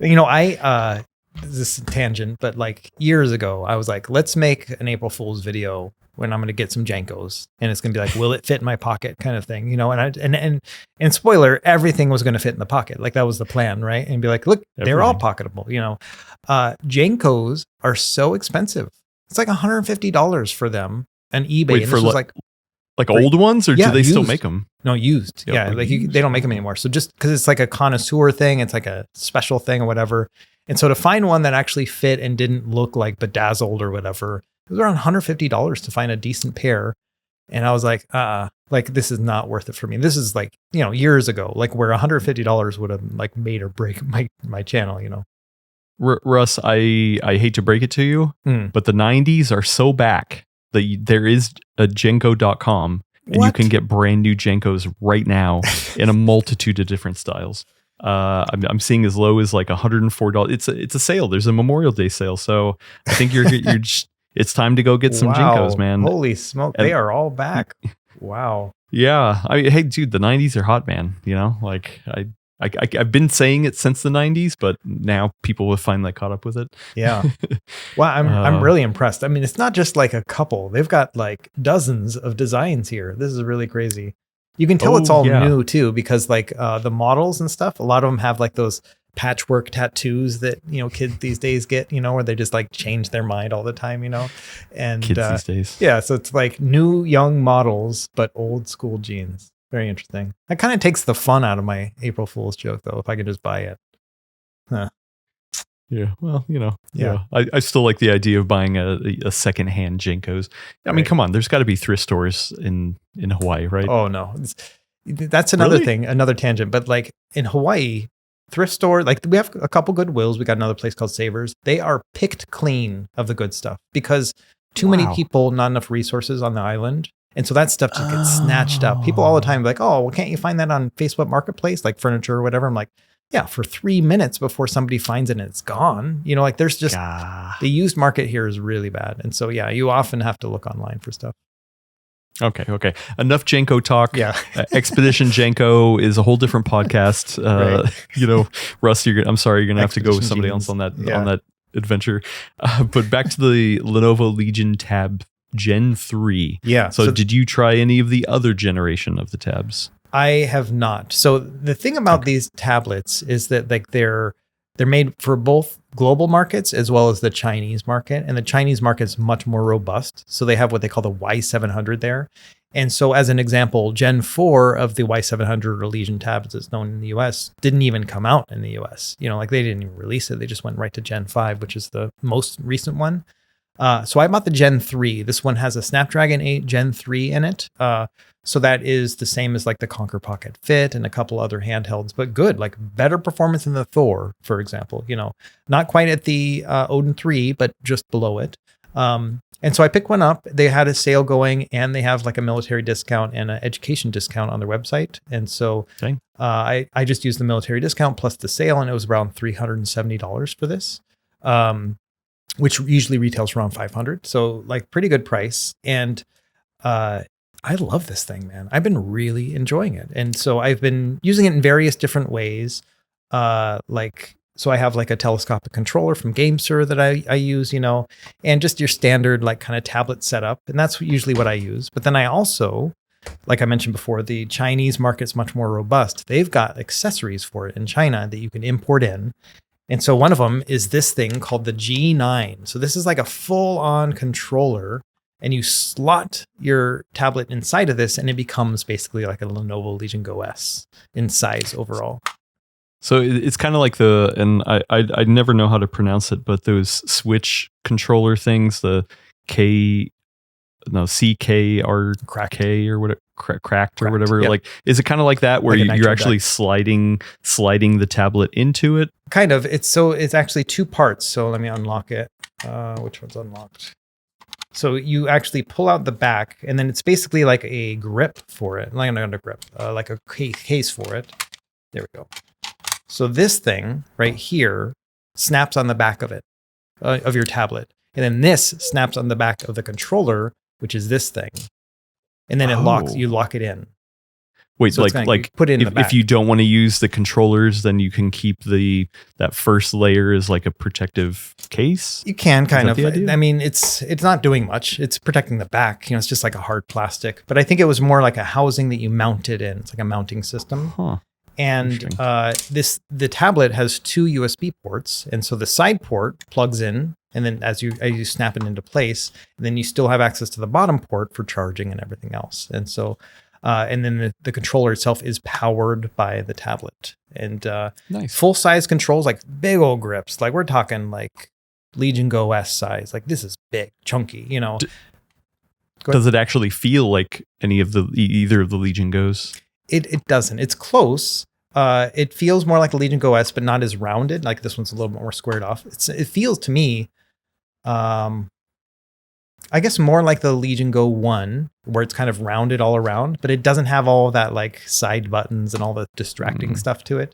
I this is a tangent, but like years ago, I was like, let's make an April Fool's video when I'm going to get some Jenkos, and it's going to be like, will it fit in my pocket kind of thing, you know? And spoiler, everything was going to fit in the pocket. Like that was the plan, right? And be like, look, they're all pocketable, you know? Jenkos are so expensive. It's like $150 for them on eBay. Wait, and for this was like old ones, or do they still make them? No, used. Yep, Yeah, like they don't make them anymore. So just because it's like a connoisseur thing, it's like a special thing or whatever. And so to find one that actually fit and didn't look like bedazzled or whatever, it was around $150 to find a decent pair. And I was like this is not worth it for me. This is like, you know, years ago, like where $150 would have like made or break my channel, you know. Russ, I hate to break it to you, but the 90s are so back that there is a Jenko.com and you can get brand new Jenkos right now in a multitude of different styles. I'm seeing as low as like $104. It's a sale. There's a Memorial Day sale, so I think you're just, it's time to go get some Jenkos, man. Holy smoke, they are all back. Wow. Yeah, hey, dude, the 90s are hot, man. You know, like I've been saying it since the 90s, but now people have finally caught up with it. Yeah. Well, I'm really impressed. I mean, it's not just like a couple. They've got like dozens of designs here. This is really crazy. You can tell it's all new too, because like the models and stuff, a lot of them have like those patchwork tattoos that, you know, kids these days get, you know, where they just like change their mind all the time, you know, and kids these days. Yeah. So it's like new young models, but old school jeans. Very interesting. That kind of takes the fun out of my April Fool's joke, though, if I could just buy it. Huh. Yeah, well, you know, yeah. I still like the idea of buying a secondhand Jenkos. I mean, come on, there's got to be thrift stores in Hawaii, right? Oh, no. That's another thing, another tangent. But like in Hawaii, thrift store, like we have a couple Goodwills. We got another place called Savers. They are picked clean of the good stuff because too many people, not enough resources on the island. And so that stuff just gets snatched up. People all the time like, oh, well, can't you find that on Facebook Marketplace, like furniture or whatever? I'm like, yeah, for 3 minutes before somebody finds it and it's gone. You know, like there's just, the used market here is really bad. And so, yeah, you often have to look online for stuff. Okay. Enough Jenko talk. Yeah. Expedition Jenko is a whole different podcast. You know, Russ, I'm sorry, you're going to have to go with somebody else on that adventure. But back to the Lenovo Legion Tab Gen 3. Yeah. So did you try any of the other generation of the tabs? I have not. So the thing about these tablets is that like they're made for both global markets as well as the Chinese market. And the Chinese market is much more robust. So they have what they call the Y700 there. And so as an example, Gen 4 of the Y700 or Legion tab, as it's known in the US, didn't even come out in the US. You know, like they didn't even release it. They just went right to Gen 5, which is the most recent one. So I bought the Gen 3. This one has a Snapdragon 8 Gen 3 in it. So that is the same as like the Conquer Pocket Fit and a couple other handhelds, but good, like better performance than the Thor, for example, you know, not quite at the Odin 3, but just below it. And so I picked one up. They had a sale going and they have like a military discount and an education discount on their website. And so I just used the military discount plus the sale, and it was around $370 for this. Which usually retails around $500. So like pretty good price. And I love this thing, man. I've been really enjoying it. And so I've been using it in various different ways. So I have like a telescopic controller from GameSir that I use, you know, and just your standard like kind of tablet setup. And that's usually what I use. But then I also, like I mentioned before, the Chinese market's much more robust. They've got accessories for it in China that you can import in. And so one of them is this thing called the G9. So this is like a full-on controller, and you slot your tablet inside of this, and it becomes basically like a Lenovo Legion Go S in size overall. So it's kind of like I never know how to pronounce it, but those Switch controller things, the CKRK or whatever, cracked or whatever. Yep. Like, is it kind of like that where like you're actually sliding the tablet into it? Kind of. It's actually two parts. So let me unlock it. Which one's unlocked? So you actually pull out the back, and then it's basically like a grip for it. Like not a grip, like a case for it. There we go. So this thing right here snaps on the back of it, of your tablet. And then this snaps on the back of the controller, which is this thing. And then you lock it in. Wait, So it's like put it in the if back. you don't want to use the controllers, then you can keep that first layer as like a protective case. You can kind that of. the idea? I mean, it's not doing much. It's protecting the back. It's just like a hard plastic. But I think it was more like a housing that you mounted in. It's like a mounting system. Huh. And the tablet has 2 USB ports, and so the side port plugs in, and then as you snap it into place, and then you still have access to the bottom port for charging and everything else. And so, and then the controller itself is powered by the tablet, and Nice. full size controls, like big old grips, like we're talking like Legion Go S size. Like this is big, chunky. Does it actually feel like any of either of the Legion Goes? It doesn't. It's close. It feels more like a Legion Go S, but not as rounded. Like this one's a little bit more squared off. It feels to me, I guess more like the Legion Go 1, where it's kind of rounded all around, but it doesn't have all that like side buttons and all the distracting stuff to it.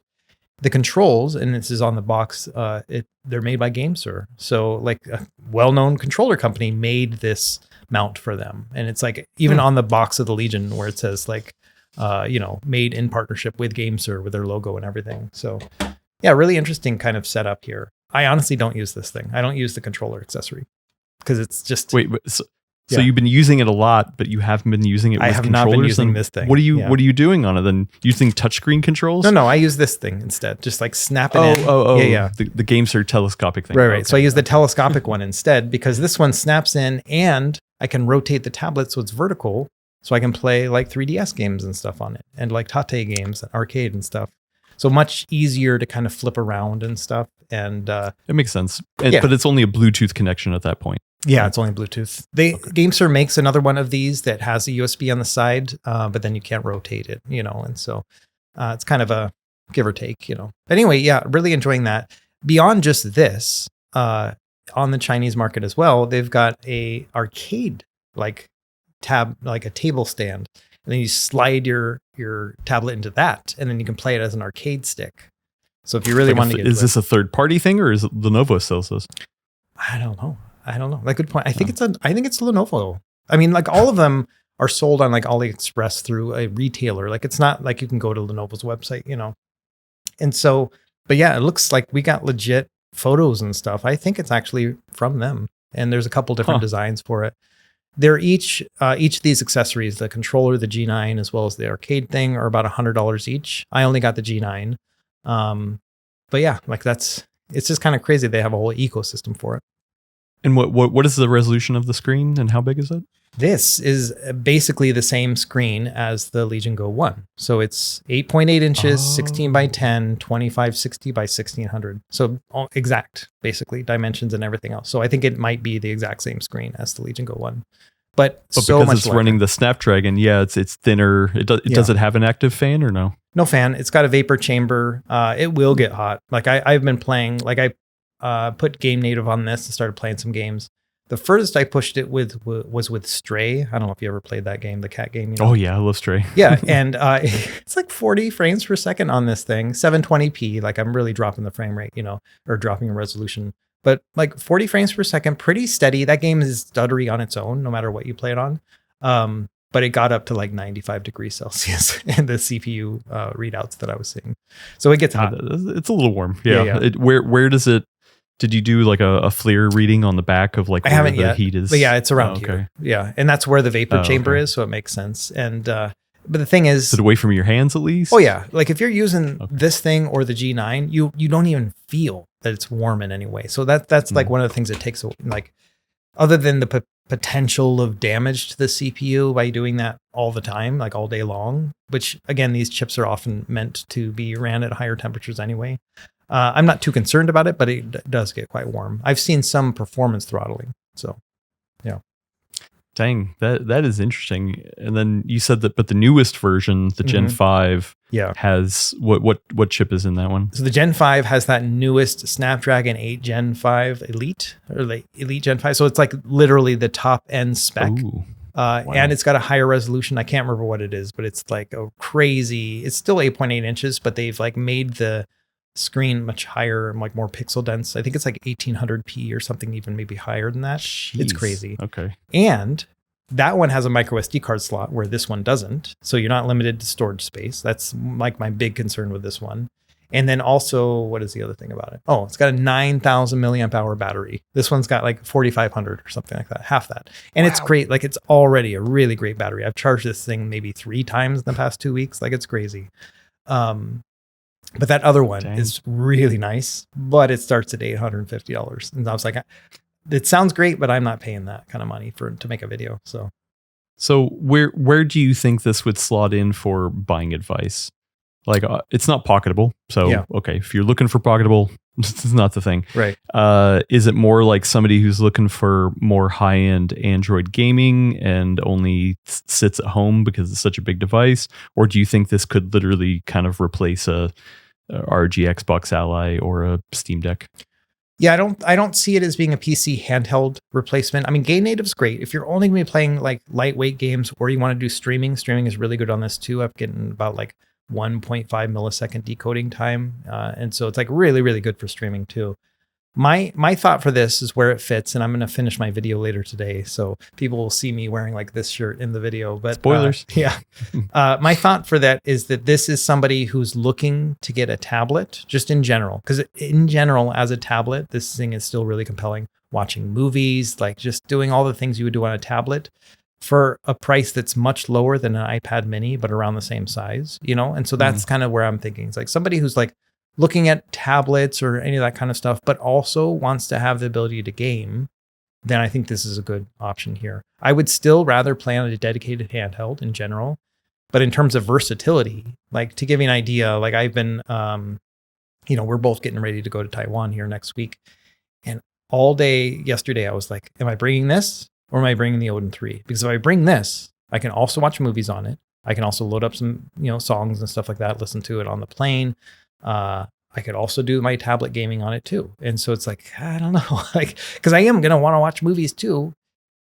The controls, and this is on the box, they're made by GameSir. So like a well-known controller company made this mount for them. And it's like even on the box of the Legion where it says like, made in partnership with GameSir with their logo and everything. So yeah, really interesting kind of setup here. I honestly don't use this thing. I don't use the controller accessory because it's just So you've been using it a lot, but you haven't been using it with I have controllers? not been using And this thing. What are you doing on it then? Using touchscreen controls? No, I use this thing instead. Just like snap it in. Yeah. The GameSir telescopic thing. Right. Okay. So I use the telescopic one instead because this one snaps in and I can rotate the tablet so it's vertical. So I can play like 3DS games and stuff on it, and like Tate games, arcade and stuff. So much easier to kind of flip around and stuff. And it makes sense. But it's only a Bluetooth connection at that point. Yeah, it's only Bluetooth. GameSir makes another one of these that has a USB on the side, but then you can't rotate it, and so it's kind of a give or take, But anyway, yeah, really enjoying that. Beyond just this, on the Chinese market as well, they've got a arcade like tab, like a table stand, and then you slide your tablet into that, and then you can play it as an arcade stick. So if you really want to get, is this a third party thing or is it Lenovo sells this? I don't know. Like, good point. I think it's Lenovo. I mean, like all of them are sold on like AliExpress through a retailer. Like it's not like you can go to Lenovo's website, And so, but yeah, it looks like we got legit photos and stuff. I think it's actually from them. And there's a couple different designs for it. They're each of these accessories, the controller, the G9, as well as the arcade thing, are about $100 each. I only got the G9. But yeah, like it's just kind of crazy. They have a whole ecosystem for it. And what is the resolution of the screen and how big is it? This is basically the same screen as the Legion Go 1. So it's 8.8 inches, 16 by 10, 2560 by 1600. So exact, basically, dimensions and everything else. So I think it might be the exact same screen as the Legion Go 1. But so because much it's running the Snapdragon, it's thinner. Does it have an active fan or no? No fan. It's got a vapor chamber. It will get hot. Like I've been playing, like I put Game Native on this and started playing some games. The furthest I pushed it was with Stray. I don't know if you ever played that game, the cat game. Oh yeah, I love Stray. Yeah, and it's like 40 frames per second on this thing, 720p. Like I'm really dropping the frame rate, or dropping resolution. But like 40 frames per second, pretty steady. That game is stuttery on its own, no matter what you play it on. But it got up to like 95 degrees Celsius in the CPU readouts that I was seeing. So it gets hot. It's a little warm. Yeah. Yeah. Where does it? Did you do like a FLIR reading on the back of like I where haven't the yet, heat is? but yeah, it's around here. Yeah, and that's where the vapor chamber is, so it makes sense. And but the thing is it away from your hands at least? Oh yeah, like if you're using this thing or the G9, you don't even feel that it's warm in any way. So that's like one of the things that takes, like, other than the potential of damage to the CPU by doing that all the time, like all day long, which again, these chips are often meant to be ran at higher temperatures anyway. I'm not too concerned about it, but it does get quite warm. I've seen some performance throttling. So, yeah. Dang, that is interesting. And then you said that, but the newest version, the Gen 5, has what chip is in that one? So the Gen 5 has that newest Snapdragon 8 Gen 5 Elite, or like Elite Gen 5. So it's like literally the top end spec. Wow. And it's got a higher resolution. I can't remember what it is, but it's like a crazy, it's still 8.8 inches, but they've like made the screen much higher and like more pixel dense. I think it's like 1800p or something, even maybe higher than that. Jeez. It's crazy. Okay. And That one has a micro SD card slot where this one doesn't. So you're not limited to storage space. That's like my big concern with this one. And then also, what is the other thing about it? Oh, it's got a 9,000 milliamp hour battery. This one's got like 4,500 or something like that, half that. And It's great. Like it's already a really great battery. I've charged this thing maybe 3 times in the past 2 weeks. Like it's crazy. But that other one is really nice, but it starts at $850. And I was like, it sounds great, but I'm not paying that kind of money to make a video. So where do you think this would slot in for buying advice? Like it's not pocketable. So, okay, if you're looking for pocketable, this is not the thing. Right. Is it more like somebody who's looking for more high-end Android gaming and only sits at home because it's such a big device? Or do you think this could literally kind of replace a ROG Xbox Ally or a Steam Deck? Yeah, I don't see it as being a PC handheld replacement. I mean, Game Native's great. If you're only going to be playing like lightweight games or you want to do streaming is really good on this too. I'm getting about like 1.5 millisecond decoding time. And so it's like really, really good for streaming too. My thought for this is where it fits, and I'm going to finish my video later today, so people will see me wearing like this shirt in the video. But spoilers. My thought for that is that this is somebody who's looking to get a tablet, just in general, because in general, as a tablet, this thing is still really compelling. Watching movies, like just doing all the things you would do on a tablet for a price that's much lower than an iPad Mini, but around the same size, And so that's kind of where I'm thinking. It's like somebody who's like looking at tablets or any of that kind of stuff, but also wants to have the ability to game, then I think this is a good option here. I would still rather play on a dedicated handheld in general, but in terms of versatility, like to give you an idea, like I've been, we're both getting ready to go to Taiwan here next week. And all day yesterday, I was like, am I bringing this or am I bringing the Odin 3? Because if I bring this, I can also watch movies on it. I can also load up some, songs and stuff like that, listen to it on the plane. I could also do my tablet gaming on it too. And so it's like, I don't know, like, because I am going to want to watch movies too.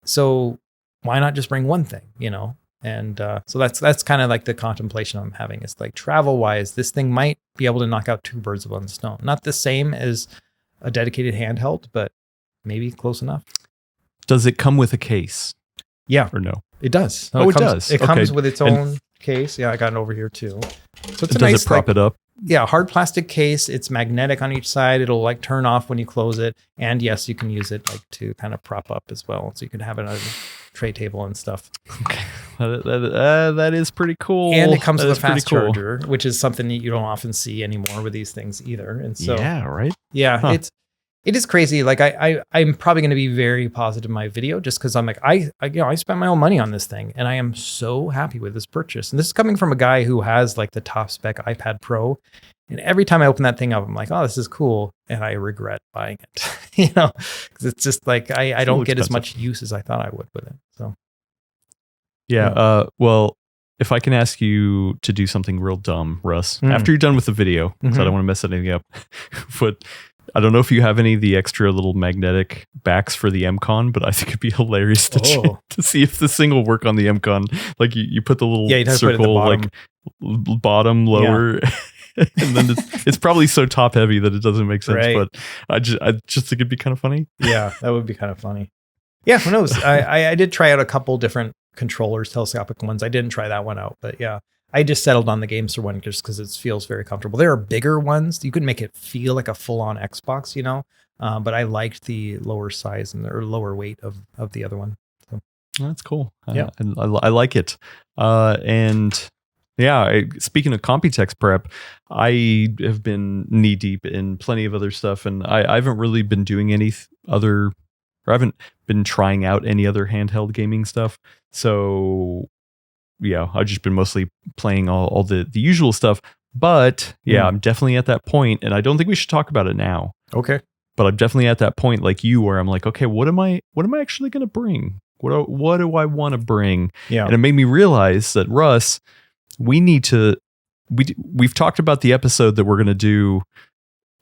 So why not just bring one thing, And so that's kind of like the contemplation I'm having. It's like travel wise, this thing might be able to knock out 2 birds with one stone. Not the same as a dedicated handheld, but maybe close enough. Does it come with a case? Yeah. Or no? It does. It does. It comes with its own case. Yeah, I got it over here too. So it's does it prop it up? Yeah, hard plastic case. It's magnetic on each side. It'll like turn off when you close it. And yes, you can use it like to kind of prop up as well. So you can have it on a tray table and stuff. Okay. That is pretty cool. And it comes with a fast charger, which is something that you don't often see anymore with these things either. And so yeah, right. Yeah, it is crazy. Like I'm probably going to be very positive in my video just because I'm like, I spent my own money on this thing and I am so happy with this purchase. And this is coming from a guy who has like the top spec iPad Pro. And every time I open that thing up, I'm like, oh, this is cool. And I regret buying it, because it's just like, I don't get as much use as I thought I would with it. So. Yeah. Well, if I can ask you to do something real dumb, Russ, after you're done with the video, because I don't want to mess anything up, but I don't know if you have any of the extra little magnetic backs for the MCon, but I think it'd be hilarious to see if this thing will work on the MCon. Like you put the little circle, like bottom, lower, and then it's probably so top heavy that it doesn't make sense. Right. But I just think it'd be kind of funny. Yeah, that would be kind of funny. Yeah, who knows? I did try out a couple different controllers, telescopic ones. I didn't try that one out, but yeah. I just settled on the GameStar one just because it feels very comfortable. There are bigger ones. You could make it feel like a full-on Xbox, but I liked the lower size or lower weight of the other one. So. That's cool. Yeah. I like it. And yeah, speaking of Computex prep, I have been knee deep in plenty of other stuff, and I haven't really been doing any other, or I haven't been trying out any other handheld gaming stuff. So yeah, I've just been mostly playing all the usual stuff. But yeah, I'm definitely at that point, and I don't think we should talk about it now. Okay. But I'm definitely at that point like you, where I'm like, okay, what am I actually going to bring? What do I want to bring? Yeah. And it made me realize that, Russ, we've talked about the episode that we're going to do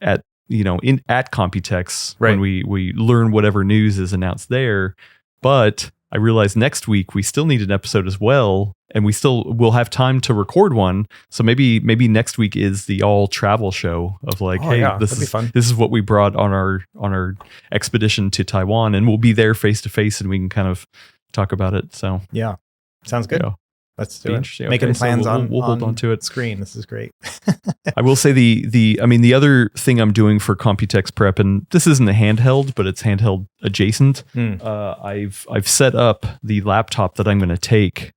at Computex, right, when we learn whatever news is announced there. But I realized next week we still need an episode as well, and we'll have time to record one. So maybe next week is the all travel show of like, this is what we brought on our expedition to Taiwan, and we'll be there face to face, and we can kind of talk about it. So Yeah, sounds good. Yeah. Let's Be do it. interesting. Making Okay, so plans we'll hold on to it. screen. This is great. I will say the other thing I'm doing for Computex prep, and this isn't a handheld, but it's handheld adjacent. I've set up the laptop that I'm going to take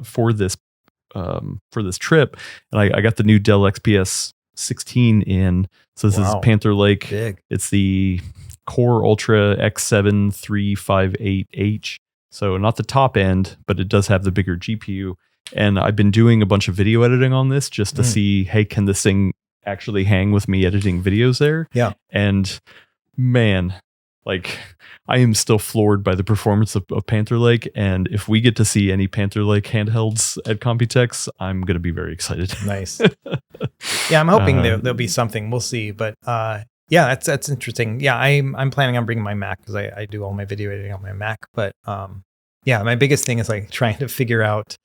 for this trip, and I got the new Dell XPS 16 in. So this is Panther Lake. Big. It's the Core Ultra X7 358H. So not the top end, but it does have the bigger GPU. And I've been doing a bunch of video editing on this just to see, hey, can this thing actually hang with me editing videos there? Yeah. And man, like I am still floored by the performance of Panther Lake. And if we get to see any Panther Lake handhelds at Computex, I'm going to be very excited. Nice. Yeah, I'm hoping there'll be something. We'll see. But yeah, that's interesting. Yeah, I'm planning on bringing my Mac because I do all my video editing on my Mac. But yeah, my biggest thing is like trying to figure out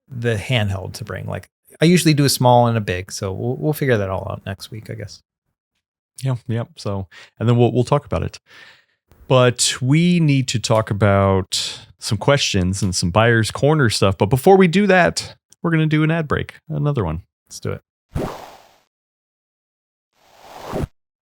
the handheld to bring. Like I usually do a small and a big, so we'll figure that all out next week, I guess. Yeah. So, and then we'll talk about it. But we need to talk about some questions and some buyer's corner stuff. But before we do that, we're going to do an ad break. Another one. Let's do it.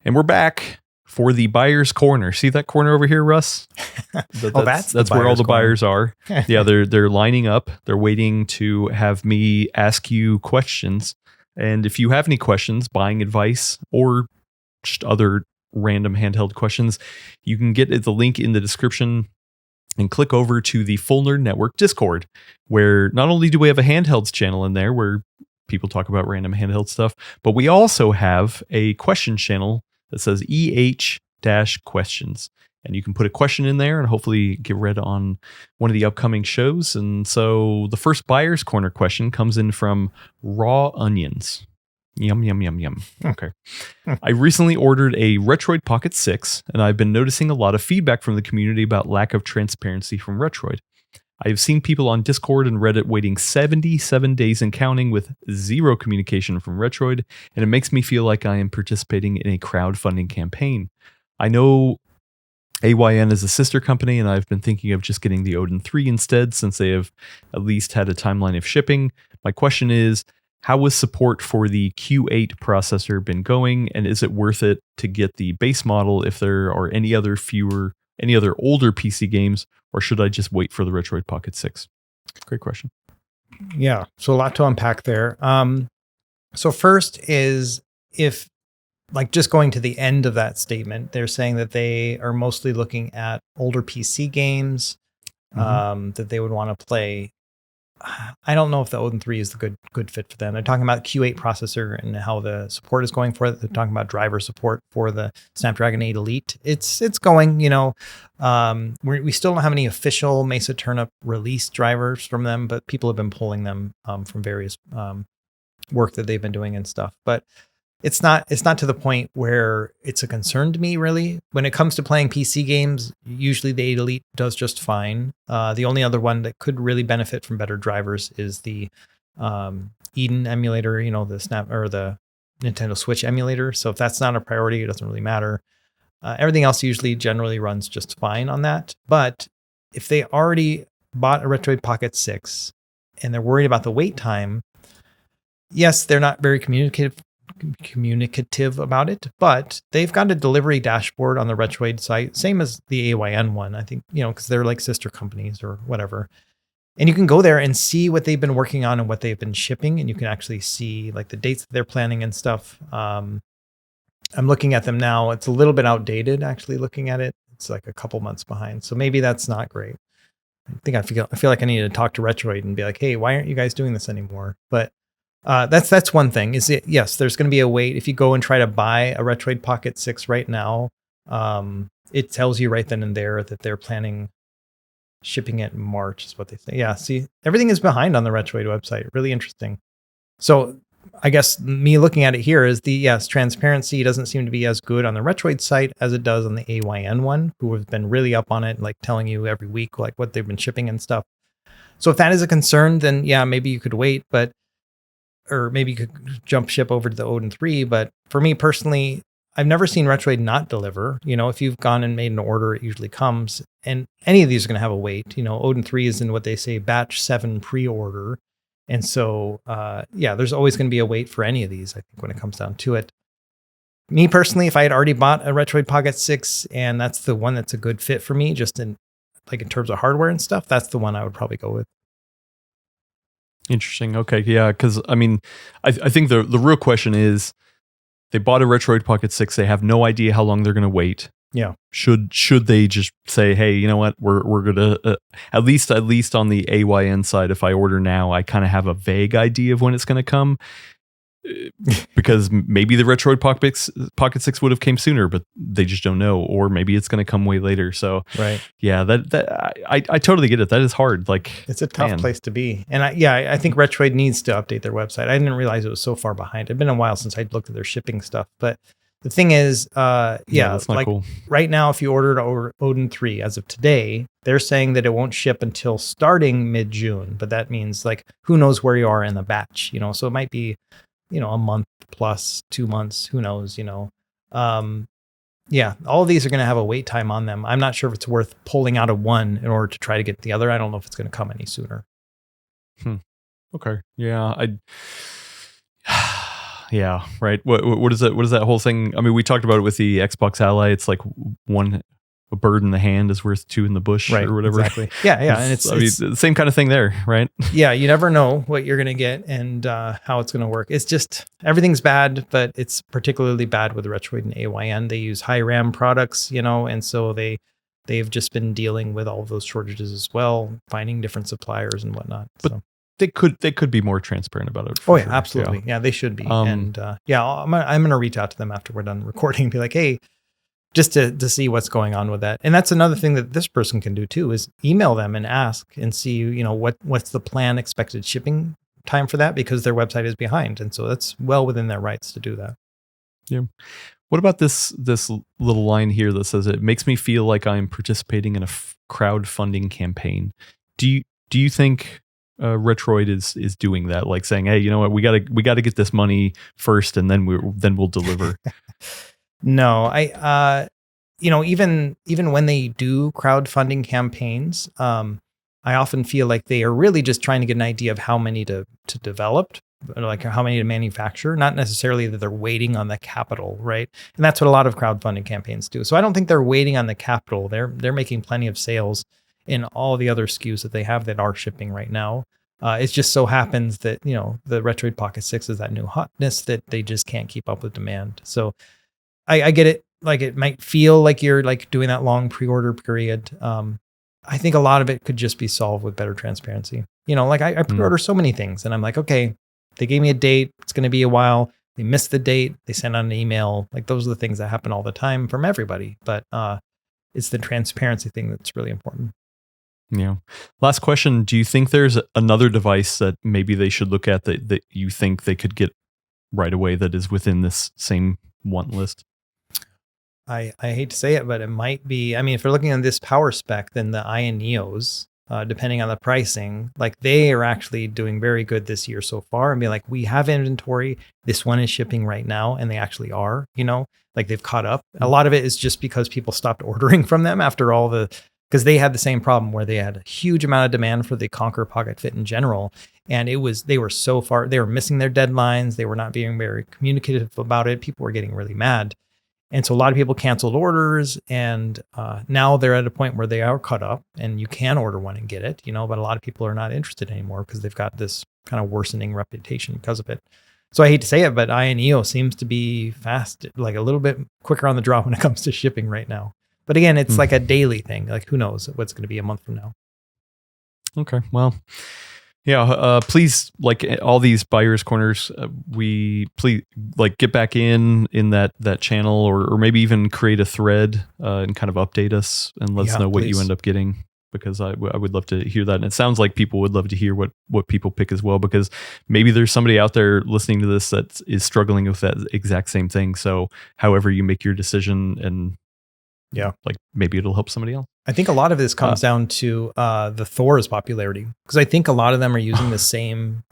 And we're back for the buyer's corner. See that corner over here, Russ? That's where all the buyers are. Yeah, they're lining up. They're waiting to have me ask you questions. And if you have any questions, buying advice, or just other random handheld questions, you can get the link in the description and click over to the Full Nerd Network Discord, where not only do we have a handhelds channel in there where people talk about random handheld stuff, but we also have a question channel that says EH-questions. And you can put a question in there and hopefully get read on one of the upcoming shows. And so the first buyer's corner question comes in from Raw Onions. Yum, yum, yum, yum. Okay. I recently ordered a Retroid Pocket 6, and I've been noticing a lot of feedback from the community about lack of transparency from Retroid. I have seen people on Discord and Reddit waiting 77 days and counting with zero communication from Retroid, and it makes me feel like I am participating in a crowdfunding campaign. I know AYN is a sister company, and I've been thinking of just getting the Odin 3 instead, since they have at least had a timeline of shipping. My question is, how has support for the Q8 processor been going, and is it worth it to get the base model if there are any other older PC games, or should I just wait for the Retroid Pocket 6? Great question. Yeah, so a lot to unpack there. So first is, if like just going to the end of that statement, they're saying that they are mostly looking at older PC games that they would want to play. I don't know if the Odin 3 is the good fit for them. They're talking about Q8 processor and how the support is going for it. They're talking about driver support for the Snapdragon 8 Elite. It's going, we still don't have any official Mesa Turnip release drivers from them, but people have been pulling them from various work that they've been doing and stuff. But it's not to the point where it's a concern to me, really. When it comes to playing PC games, usually the 8 Elite does just fine. The only other one that could really benefit from better drivers is the Eden emulator, the Snap or the Nintendo Switch emulator. So if that's not a priority, it doesn't really matter. Everything else usually generally runs just fine on that. But if they already bought a Retroid Pocket 6 and they're worried about the wait time, yes, they're not very communicative about it, but they've got a delivery dashboard on the Retroid site, same as the AYN one, I think, because they're like sister companies or whatever. And you can go there and see what they've been working on and what they've been shipping. And you can actually see like the dates that they're planning and stuff. I'm looking at them now. It's a little bit outdated, actually, looking at it. It's like a couple months behind. So maybe that's not great. I feel like I need to talk to Retroid and be like, hey, why aren't you guys doing this anymore? But that's one thing. Yes, there's going to be a wait. If you go and try to buy a Retroid Pocket 6 right now, it tells you right then and there that they're planning shipping it in March, is what they say. Yeah, see, everything is behind on the Retroid website. Really interesting. So I guess me looking at it here is transparency doesn't seem to be as good on the Retroid site as it does on the AYN one, who have been really up on it, like telling you every week like what they've been shipping and stuff. So if that is a concern, then yeah, maybe you could wait, or maybe you could jump ship over to the Odin 3. But for me personally, I've never seen Retroid not deliver. If you've gone and made an order, it usually comes. And any of these are going to have a wait. Odin 3 is in what they say batch 7 pre-order. And so, there's always going to be a wait for any of these, I think, when it comes down to it. Me personally, if I had already bought a Retroid Pocket 6 and that's the one that's a good fit for me, just in terms of hardware and stuff, that's the one I would probably go with. Interesting. Okay. Yeah. Because I think the real question is, they bought a Retroid Pocket 6. They have no idea how long they're going to wait. Yeah. Should they just say, hey, you know what? We're gonna at least on the AYN side, if I order now, I kind of have a vague idea of when it's going to come. Because maybe the Retroid Pocket 6 would have came sooner, but they just don't know, or maybe it's going to come way later. So, right, yeah, I totally get it. That is hard. Like, it's a tough place to be, and I think Retroid needs to update their website. I didn't realize it was so far behind. It'd been a while since I'd looked at their shipping stuff, but the thing is, that's not cool. Right now, if you ordered Odin 3 as of today, they're saying that it won't ship until starting mid-June, but that means who knows where you are in the batch, so it might be a month plus 2 months, who knows, all of these are going to have a wait time on them. I'm not sure if it's worth pulling out of one in order to try to get the other. I don't know if it's going to come any sooner. Okay. Yeah. Yeah. Right. What is that whole thing? I mean, we talked about it with the Xbox Ally. It's like a bird in the hand is worth two in the bush, right, or whatever. Exactly. Yeah. And it's the same kind of thing there, right? Yeah. You never know what you're going to get and how it's going to work. It's just, everything's bad, but it's particularly bad with Retroid and AYN. They use high RAM products, and so they've just been dealing with all of those shortages as well, finding different suppliers and whatnot. But they could be more transparent about it. Oh yeah, sure. Absolutely. Yeah, they should be. And I'm going to reach out to them after we're done recording and be like, hey, just to see what's going on with that. And that's another thing that this person can do too, is email them and ask and see, what's the planned expected shipping time for that, because their website is behind. And so that's well within their rights to do that. Yeah. What about this little line here that says, it makes me feel like I'm participating in a crowdfunding campaign. Do you think Retroid is doing that, like saying, hey, you know what, we got to get this money first and then we'll deliver? No, even when they do crowdfunding campaigns, I often feel like they are really just trying to get an idea of how many to develop, like how many to manufacture, not necessarily that they're waiting on the capital, right? And that's what a lot of crowdfunding campaigns do. So I don't think they're waiting on the capital. They're making plenty of sales in all the other SKUs that they have that are shipping right now. It just so happens that, the Retroid Pocket 6 is that new hotness that they just can't keep up with demand. So I get it. Like, it might feel like you're doing that long pre-order period. I think a lot of it could just be solved with better transparency. I pre-order so many things and I'm like, okay, they gave me a date. It's going to be a while. They missed the date. They sent out an email. Those are the things that happen all the time from everybody. But it's the transparency thing that's really important. Yeah. Last question. Do you think there's another device that maybe they should look at that you think they could get right away that is within this same want list? I hate to say it, but it might be. I mean, if you're looking at this power spec, then the Ayaneos, depending on the pricing, they are actually doing very good this year so far, and be like, we have inventory. This one is shipping right now, and they actually are. They've caught up. A lot of it is just because people stopped ordering from them after all because they had the same problem where they had a huge amount of demand for the Conquer Pocket Fit in general. And they were so far, they were missing their deadlines. They were not being very communicative about it. People were getting really mad. And so a lot of people canceled orders, and now they're at a point where they are caught up and you can order one and get it, but a lot of people are not interested anymore because they've got this kind of worsening reputation because of it. So I hate to say it, but Ayaneo seems to be fast, a little bit quicker on the draw when it comes to shipping right now. But again, it's like a daily thing. Who knows what's going to be a month from now. Okay. Well, yeah, please, all these buyers corners, we please get back in that channel, or maybe even create a thread and kind of update us and let us know what you end up getting, because I would love to hear that. And it sounds like people would love to hear what people pick as well, because maybe there's somebody out there listening to this that is struggling with that exact same thing. So however you make your decision, and maybe it'll help somebody else. I think a lot of this comes down to the Thor's popularity, because I think a lot of them are using the same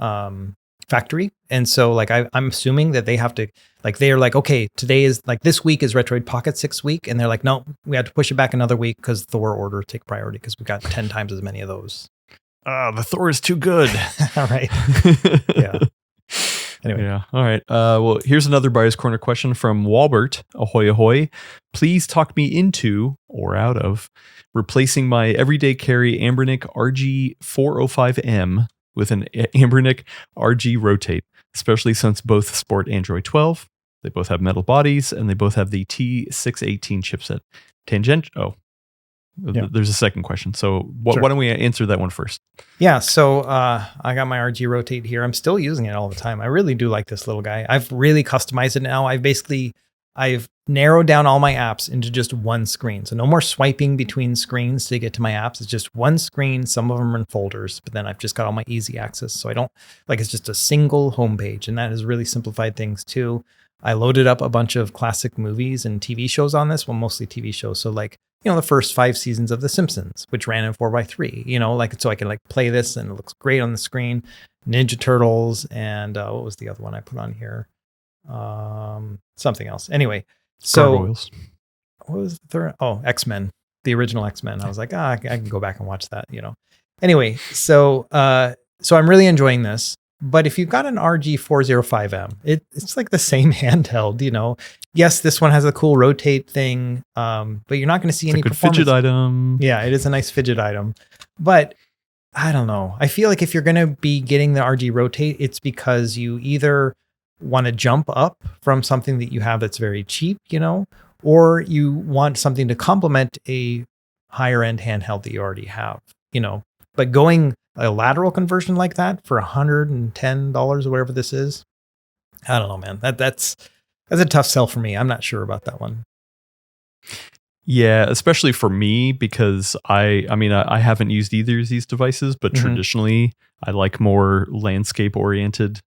factory. And so like I'm assuming that they have to, like they're like, okay, today is like this week is Retroid Pocket 6 week. And they're like, no, we have to push it back another week because Thor order take priority because we got 10 times as many of those. The Thor is too good. All right. Yeah. Anyway. Yeah. All right. Well, here's another Buyer's Corner question from Walbert. Ahoy, ahoy. Please talk me into or out of replacing my everyday carry Ambernic RG405M with an Ambernic RG Rotate, especially since both sport Android 12. They both have metal bodies and they both have the T618 chipset. There's a second question. So Sure. Why don't we answer that one first? Yeah. So I got my RG Rotate here. I'm still using it all the time. I really do like this little guy. I've really customized it now. I've narrowed down all my apps into just one screen. So no more swiping between screens to get to my apps. It's just one screen. Some of them are in folders, but then I've just got all my easy access. So I don't like, it's just a single homepage, and that has really simplified things too. I loaded up a bunch of classic movies and TV shows on this, well, mostly TV shows. So like, the first 5 seasons of The Simpsons, which ran in 4:3, like, so I can like play this and it looks great on the screen. Ninja Turtles. And what was the other one I put on here? Something else. Anyway, so Gargoyles. What was the third? Oh, X-Men, the original X-Men. I was like, I can go back and watch that, Anyway, so I'm really enjoying this. But if you've got an RG405M, it's like the same handheld, Yes, this one has a cool rotate thing, but you're not going to see any performance. Fidget item. Yeah, it is a nice fidget item. But I don't know. I feel like if you're going to be getting the RG Rotate, it's because you either want to jump up from something that you have that's very cheap, or you want something to complement a higher end handheld that you already have, But going a lateral conversion like that for $110 or whatever this is, I don't know, man. That's a tough sell for me. I'm not sure about that one. Yeah, especially for me, because I haven't used either of these devices, but traditionally I like more landscape oriented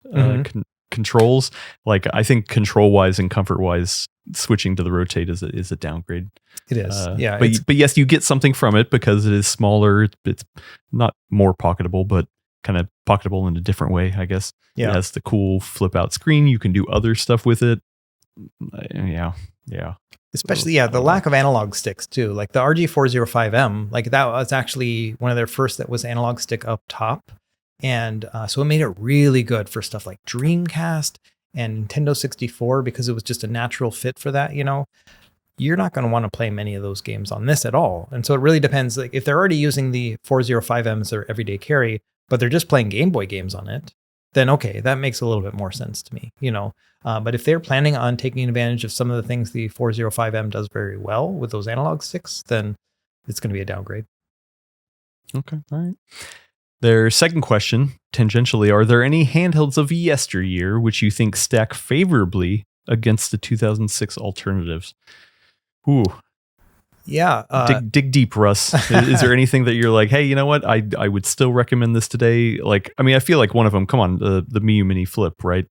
controls. Like I think control wise and comfort wise, switching to the Rotate is a downgrade. It is. Yeah. But yes, you get something from it because it is smaller. It's not more pocketable, but kind of pocketable in a different way, I guess. Yeah. It has the cool flip out screen. You can do other stuff with it. Yeah. Especially, the lack of analog sticks too. Like the RG405M, like that was actually one of their first that was analog stick up top. And so it made it really good for stuff like Dreamcast and Nintendo 64 because it was just a natural fit for that, You're not going to want to play many of those games on this at all. And so it really depends. Like if they're already using the 405M as their everyday carry, but they're just playing Game Boy games on it, then okay, that makes a little bit more sense to me, But if they're planning on taking advantage of some of the things the 405M does very well with those analog sticks, then it's going to be a downgrade. Okay, all right. Their second question, tangentially, are there any handhelds of yesteryear which you think stack favorably against the 2006 alternatives? Ooh. Yeah. Dig deep, Russ. Is there anything that you're like, hey, you know what? I would still recommend this today. Like, I mean, I feel like one of them, come on, the Miu Mini Flip, right?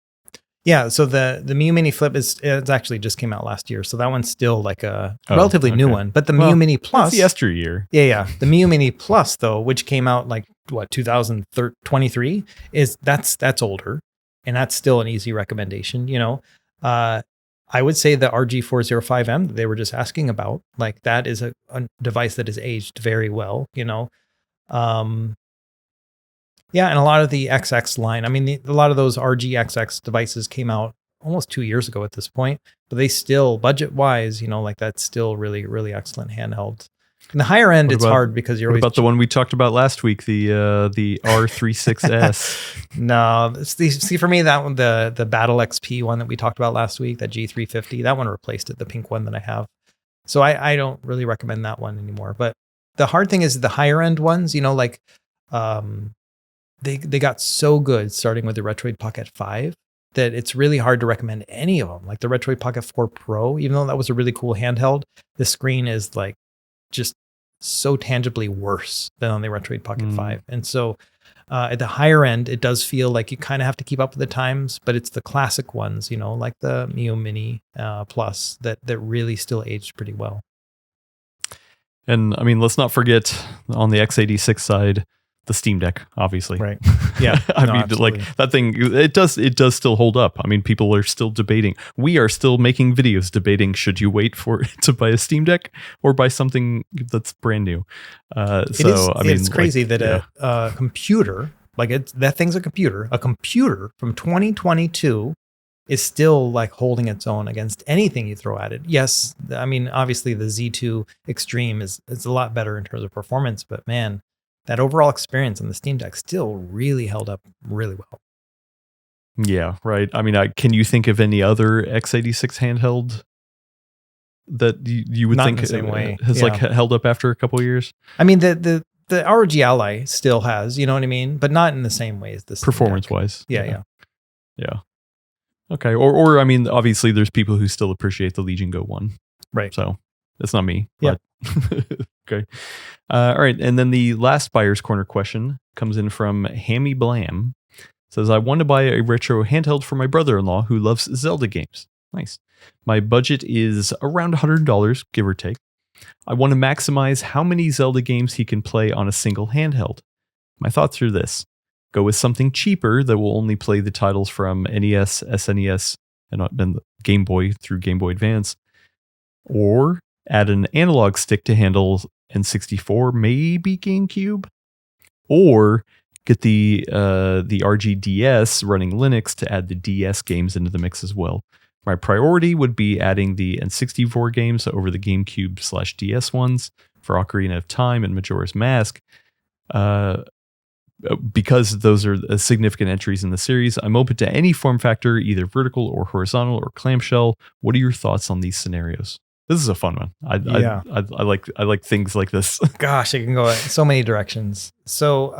Yeah. So the Miu Mini Flip it's actually just came out last year. So that one's still like a relatively new one, but the Miu Mini Plus. It's yesteryear. Yeah. The Miu Mini Plus though, which came out like 2023 that's older, and that's still an easy recommendation, I would say the RG405M that they were just asking about, like that is a device that is aged very well, and a lot of the XX line, I mean, a lot of those RGXX devices came out almost 2 years ago at this point, but they still, budget wise, like that's still really, really excellent handheld. In the higher end, it's hard because you're what always... about the one we talked about last week, the R36S? No, see for me, that one, the Battle XP one that we talked about last week, that G350, that one replaced it, the pink one that I have. So I don't really recommend that one anymore. But the hard thing is the higher end ones, they got so good starting with the Retroid Pocket 5 that it's really hard to recommend any of them. Like the Retroid Pocket 4 Pro, even though that was a really cool handheld, the screen is like just so tangibly worse than on the Retroid Pocket 5. And so at the higher end, it does feel like you kind of have to keep up with the times, but it's the classic ones, like the Miu Mini Plus that really still aged pretty well. And I mean, let's not forget on the x86 side, the Steam Deck, obviously. Right. Yeah. I No, mean, absolutely. like that thing, it does still hold up. I mean, people are still debating. We are still making videos debating, should you wait for to buy a Steam Deck or buy something that's brand new? It's crazy that a computer, that thing's a computer from 2022 is still like holding its own against anything you throw at it. Yes, I mean, obviously the Z2 Extreme is a lot better in terms of performance, but man, that overall experience on the Steam Deck still really held up really well. Yeah, right. I mean, can you think of any other x86 handheld that you would Not think in the same way. has like held up after a couple of years? I mean, the ROG Ally still has, you know what I mean, but not in the same way as this Performance wise. Yeah. Okay. Or I mean, obviously there's people who still appreciate the Legion Go 1. Right. So that's not me. Yeah. But okay. All right. And then the last Buyer's Corner question comes in from Hammy Blam. It says, I want to buy a retro handheld for my brother-in-law who loves Zelda games. Nice. My budget is around $100, give or take. I want to maximize how many Zelda games he can play on a single handheld. My thoughts are this. Go with something cheaper that will only play the titles from NES, SNES, and Game Boy through Game Boy Advance. Or add an analog stick to handle N64, maybe GameCube. Or get the RGDS running Linux to add the DS games into the mix as well. My priority would be adding the N64 games over the GameCube/DS ones for Ocarina of Time and Majora's Mask. Because those are significant entries in the series, I'm open to any form factor, either vertical or horizontal or clamshell. What are your thoughts on these scenarios? This is a fun one. I like things like this. Gosh, it can go so many directions. So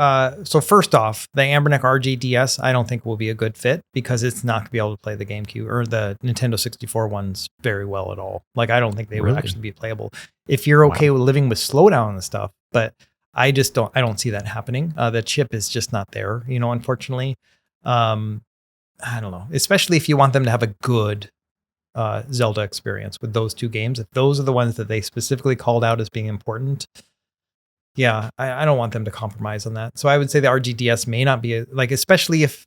first off, the Amberneck RGDS, I don't think will be a good fit because it's not going to be able to play the GameCube or the Nintendo 64 ones very well at all. Like, I don't think they would actually be playable. If you're okay with living with slowdown and stuff, but I don't see that happening. The chip is just not there, unfortunately. I don't know, especially if you want them to have a good Zelda experience with those two games. If those are the ones that they specifically called out as being important, I don't want them to compromise on that. So I would say the RGDS may not be especially if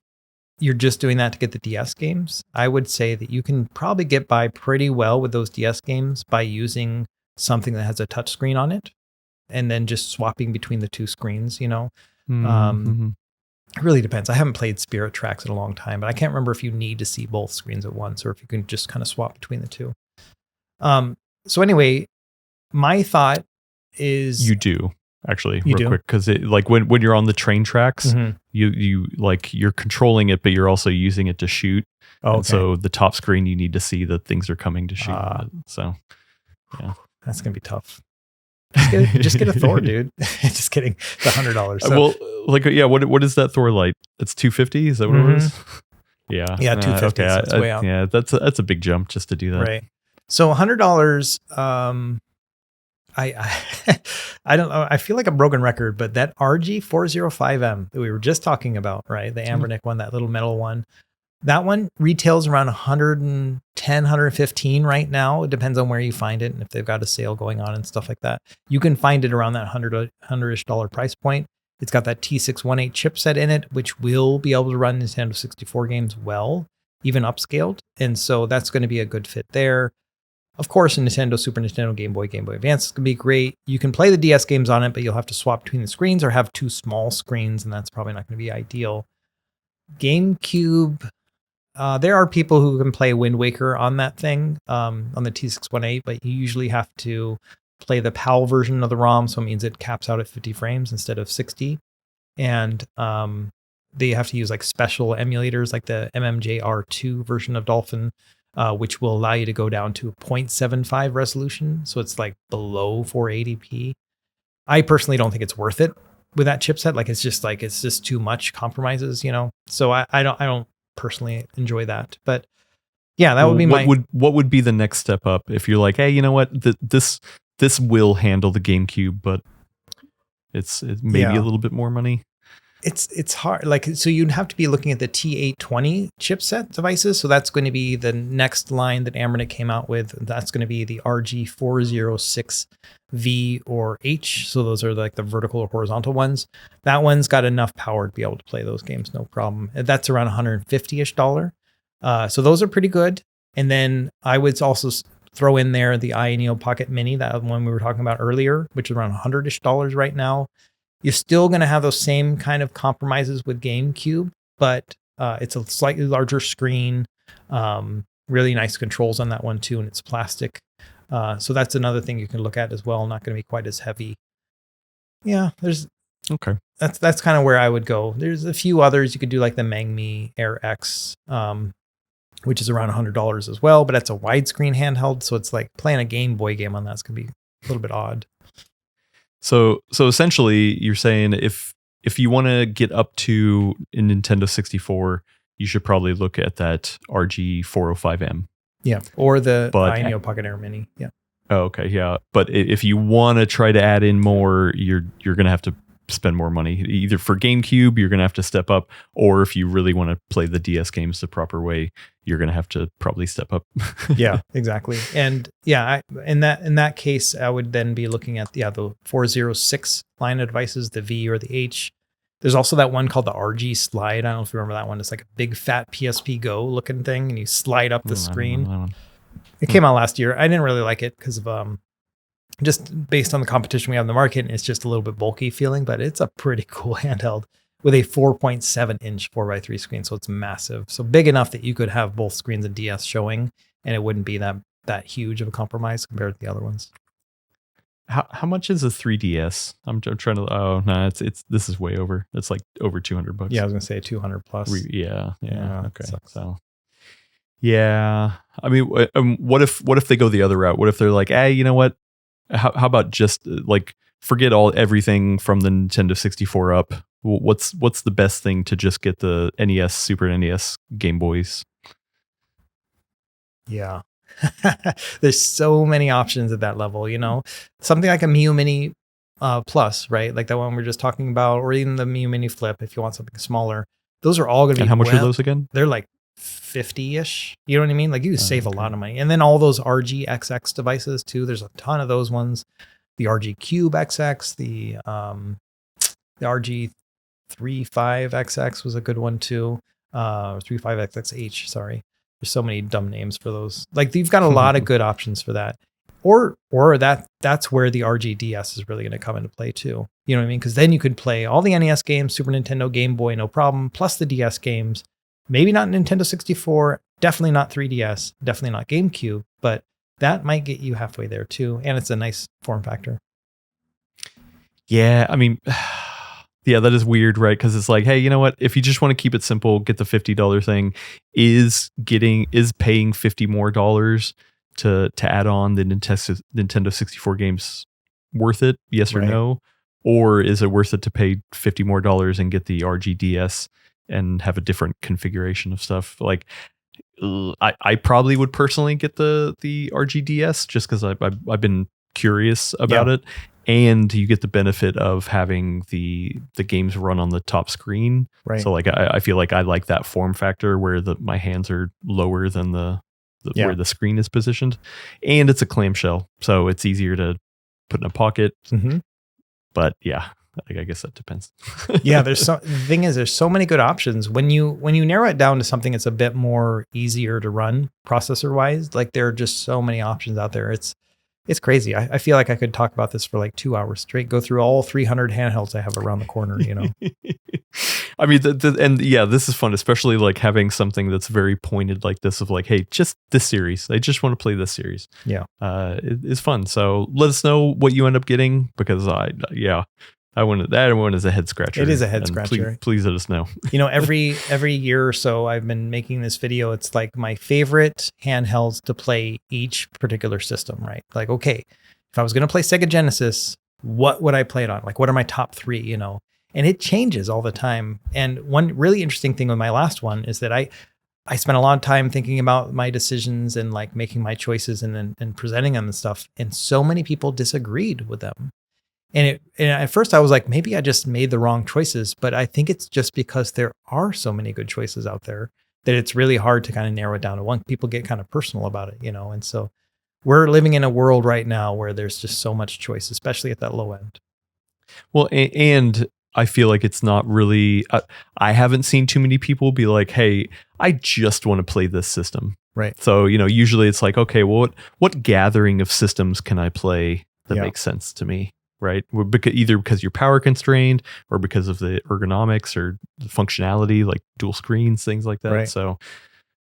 you're just doing that to get the DS games. I would say that you can probably get by pretty well with those DS games by using something that has a touch screen on it and then just swapping between the two screens, It really depends. I haven't played Spirit Tracks in a long time, but I can't remember if you need to see both screens at once or if you can just kind of swap between the two. So anyway, my thought is you do actually real quick, because when you're on the train tracks, you're controlling it, but you're also using it to shoot. Oh, okay. So the top screen, you need to see that things are coming to shoot. So yeah, that's gonna be tough. Just get a Thor, dude. Just kidding. It's $100. So. Well, what is that Thor light? It's $250. Is that what it is? Yeah. Yeah, $250. Okay. So it's way out. Yeah, that's a big jump just to do that. Right. So $100. I don't know. I feel like a broken record, but that RG405M that we were just talking about, right? The Amberneck one, that little metal one. That one retails around 110, 115 right now. It depends on where you find it and if they've got a sale going on and stuff like that. You can find it around that $100-ish price point. It's got that T618 chipset in it, which will be able to run Nintendo 64 games well, even upscaled. And so that's going to be a good fit there. Of course, a Nintendo, Super Nintendo, Game Boy Advance is going to be great. You can play the DS games on it, but you'll have to swap between the screens or have two small screens, and that's probably not going to be ideal. GameCube... there are people who can play Wind Waker on that thing, on the T618, but you usually have to play the PAL version of the ROM, so it means it caps out at 50 frames instead of 60. And they have to use special emulators like the MMJR2 version of Dolphin, which will allow you to go down to 0.75 resolution, so it's below 480p. I personally don't think it's worth it with that chipset. It's just too much compromises, So I don't personally enjoy that, but yeah, that would be what would be the next step up if you're like, hey, you know what, this will handle the GameCube, but it's maybe a little bit more money. It's hard. Like, so you'd have to be looking at the T820 chipset devices. So that's going to be the next line that Ambernet came out with. That's going to be the RG406V or H. So those are like the vertical or horizontal ones. That one's got enough power to be able to play those games, no problem. That's around $150-ish. So those are pretty good. And then I would also throw in there the Ayaneo Pocket Mini, that one we were talking about earlier, which is around $100-ish right now. You're still going to have those same kind of compromises with GameCube, but it's a slightly larger screen, really nice controls on that one too, and it's plastic. So that's another thing you can look at as well. Not going to be quite as heavy. Yeah, Okay. That's kind of where I would go. There's a few others you could do, like the Mangmi Air X, which is around $100 as well, but that's a widescreen handheld, so it's like playing a Game Boy game on that's going to be a little bit odd. So essentially, you're saying if you want to get up to a Nintendo 64, you should probably look at that RG405M. Yeah, or the Ayaneo Pocket Air Mini. Yeah. Oh, okay, yeah. But if you want to try to add in more, you're going to have to spend more money. Either for GameCube, you're going to have to step up, or if you really want to play the DS games the proper way, you're going to have to probably step up. Yeah, exactly. And yeah, in that case, I would then be looking at the 406 line of devices, the V or the H. There's also that one called the RG Slide. I don't know if you remember that one. It's like a big fat PSP Go looking thing, and you slide up the screen. It came out last year. I didn't really like it because of just based on the competition we have in the market. It's just a little bit bulky feeling, but it's a pretty cool handheld with a 4.7 inch 4x3 screen. So it's massive. So big enough that you could have both screens of DS showing, and it wouldn't be that huge of a compromise compared to the other ones. How much is a 3DS? I'm trying to. Oh no, it's this is way over. It's like over $200. Yeah, I was gonna say 200 plus. Yeah. Okay. So, yeah. I mean, what if they go the other route? What if they're like, hey, you know what? How about just like forget everything from the Nintendo 64 up? What's the best thing to just get the NES, Super NES, Game Boys? Yeah. There's so many options at that level, something like a Miyoo Mini Plus, right? Like that one we we're just talking about, or even the Miyoo Mini Flip, if you want something smaller. Those are all going to be. And how much are those again? They're like 50-ish. You know what I mean? Like you save a lot of money. And then all those RGXX devices too. There's a ton of those ones. The RG Cube XX, the RG35XX was a good one too. 35XXH, sorry. There's so many dumb names for those. Like you've got a lot of good options for that. Or that's where the RGDS is really going to come into play too. You know what I mean? Because then you could play all the NES games, Super Nintendo, Game Boy, no problem, plus the DS games. Maybe not Nintendo 64, definitely not 3DS, definitely not GameCube, but that might get you halfway there too. And it's a nice form factor. Yeah, I mean, yeah, that is weird, right? Because it's like, hey, you know what? If you just want to keep it simple, get the $50 thing. Is paying $50 more to add on the Nintendo 64 games worth it? Yes or no? Or is it worth it to pay $50 more and get the RGDS and have a different configuration of stuff? Like, I probably would personally get the RGDS just because I've been curious about it. And you get the benefit of having the games run on the top screen. Right. So like I feel like I like that form factor where my hands are lower than where the screen is positioned. And it's a clamshell, so it's easier to put in a pocket. Mm-hmm. But yeah, I guess that depends. Yeah, the thing is, there's so many good options. When you narrow it down to something that's a bit more easier to run processor wise, like there are just so many options out there. It's crazy. I feel like I could talk about this for like 2 hours straight, go through all 300 handhelds I have around the corner, I mean, this is fun, especially like having something that's very pointed like this of like, hey, just this series. I just want to play this series. Yeah. It's fun. So let us know what you end up getting because that one is a head scratcher. It is a head scratcher. Please let us know. Every year or so I've been making this video. It's like my favorite handhelds to play each particular system, right? Like, okay, if I was going to play Sega Genesis, what would I play it on? Like, what are my top 3, And it changes all the time. And one really interesting thing with my last one is that I spent a lot of time thinking about my decisions and like making my choices and presenting them and stuff. And so many people disagreed with them. And at first I was like, maybe I just made the wrong choices, but I think it's just because there are so many good choices out there that it's really hard to kind of narrow it down to one. People get kind of personal about it, and so we're living in a world right now where there's just so much choice, especially at that low end. Well, and I feel like it's not really, I haven't seen too many people be like, hey, I just want to play this system. Right. So, usually it's like, okay, well, what gathering of systems can I play that Yeah. makes sense to me? Right. Either because you're power constrained or because of the ergonomics or the functionality, like dual screens, things like that. Right. So,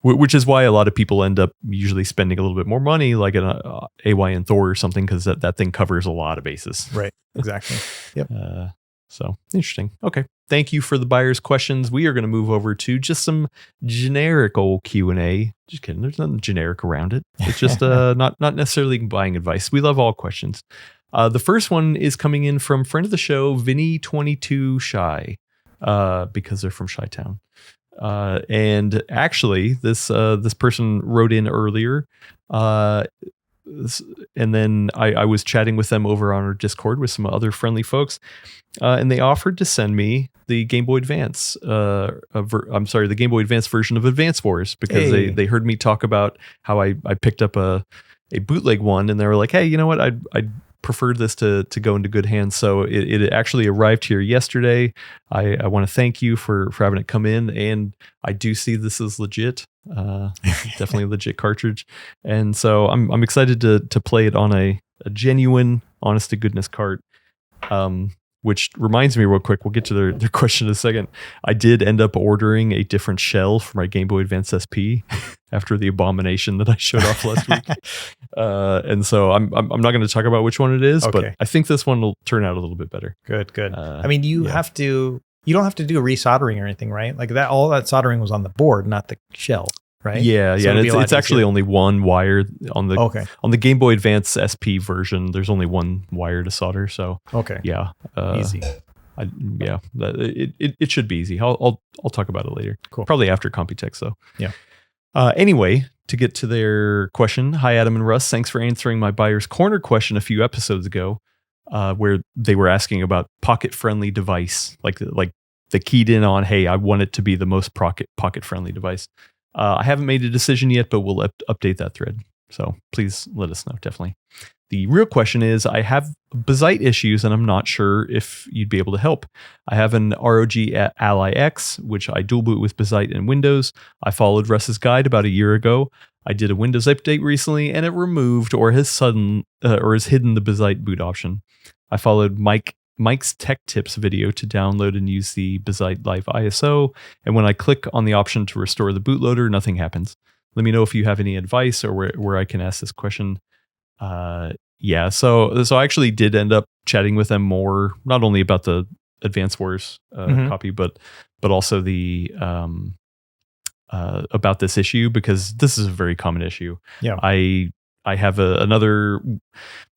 which is why a lot of people end up usually spending a little bit more money, like an AYN Thor or something, because that thing covers a lot of bases. Right. Exactly. Yep. So interesting. Okay. Thank you for the buyer's questions. We are going to move over to just some generic old Q&A. Just kidding. There's nothing generic around it. It's just not necessarily buying advice. We love all questions. The first one is coming in from friend of the show, Vinny22 Shy, because they're from Chi-Town. And actually, this person wrote in earlier, and then I was chatting with them over on our Discord with some other friendly folks, and they offered to send me the Game Boy Advance. The Game Boy Advance version of Advance Wars, because they heard me talk about how I picked up a bootleg one, and they were like, hey, you know what? I'd prefer this to go into good hands. So it actually arrived here yesterday. I want to thank you for having it come in, and I do see this is legit. Definitely a legit cartridge. And so I'm excited to play it on a genuine, honest to goodness cart. Which reminds me real quick, we'll get to their question in a second. I did end up ordering a different shell for my Game Boy Advance SP after the abomination that I showed off last week. And so I'm not going to talk about which one it is, but I think this one will turn out a little bit better. Good. I mean, you don't have to do resoldering or anything, right? Like all that soldering was on the board, not the shell. Right. Yeah. So and it's actually only one wire on the Game Boy Advance SP version. There's only one wire to solder. So yeah, easy. It should be easy. I'll talk about it later. Cool. Probably after Computex though. Yeah. Anyway, to get to their question, hi Adam and Russ. Thanks for answering my buyer's corner question a few episodes ago, where they were asking about pocket friendly device, like they keyed in on, hey, I want it to be the most pocket friendly device. I haven't made a decision yet, but we'll update that thread. So please let us know, definitely. The real question is, I have Bazite issues and I'm not sure if you'd be able to help. I have an ROG Ally X, which I dual boot with Bazite and Windows. I followed Russ's guide about a year ago. I did a Windows update recently and it removed or has hidden the Bazite boot option. I followed Mike's Tech Tips video to download and use the Bazite Live ISO, and when I click on the option to restore the bootloader, nothing happens. Let me know if you have any advice or where I can ask this question. So I actually did end up chatting with them more, not only about the Advance Wars copy, but also the about this issue, because this is a very common issue. Yeah. I have another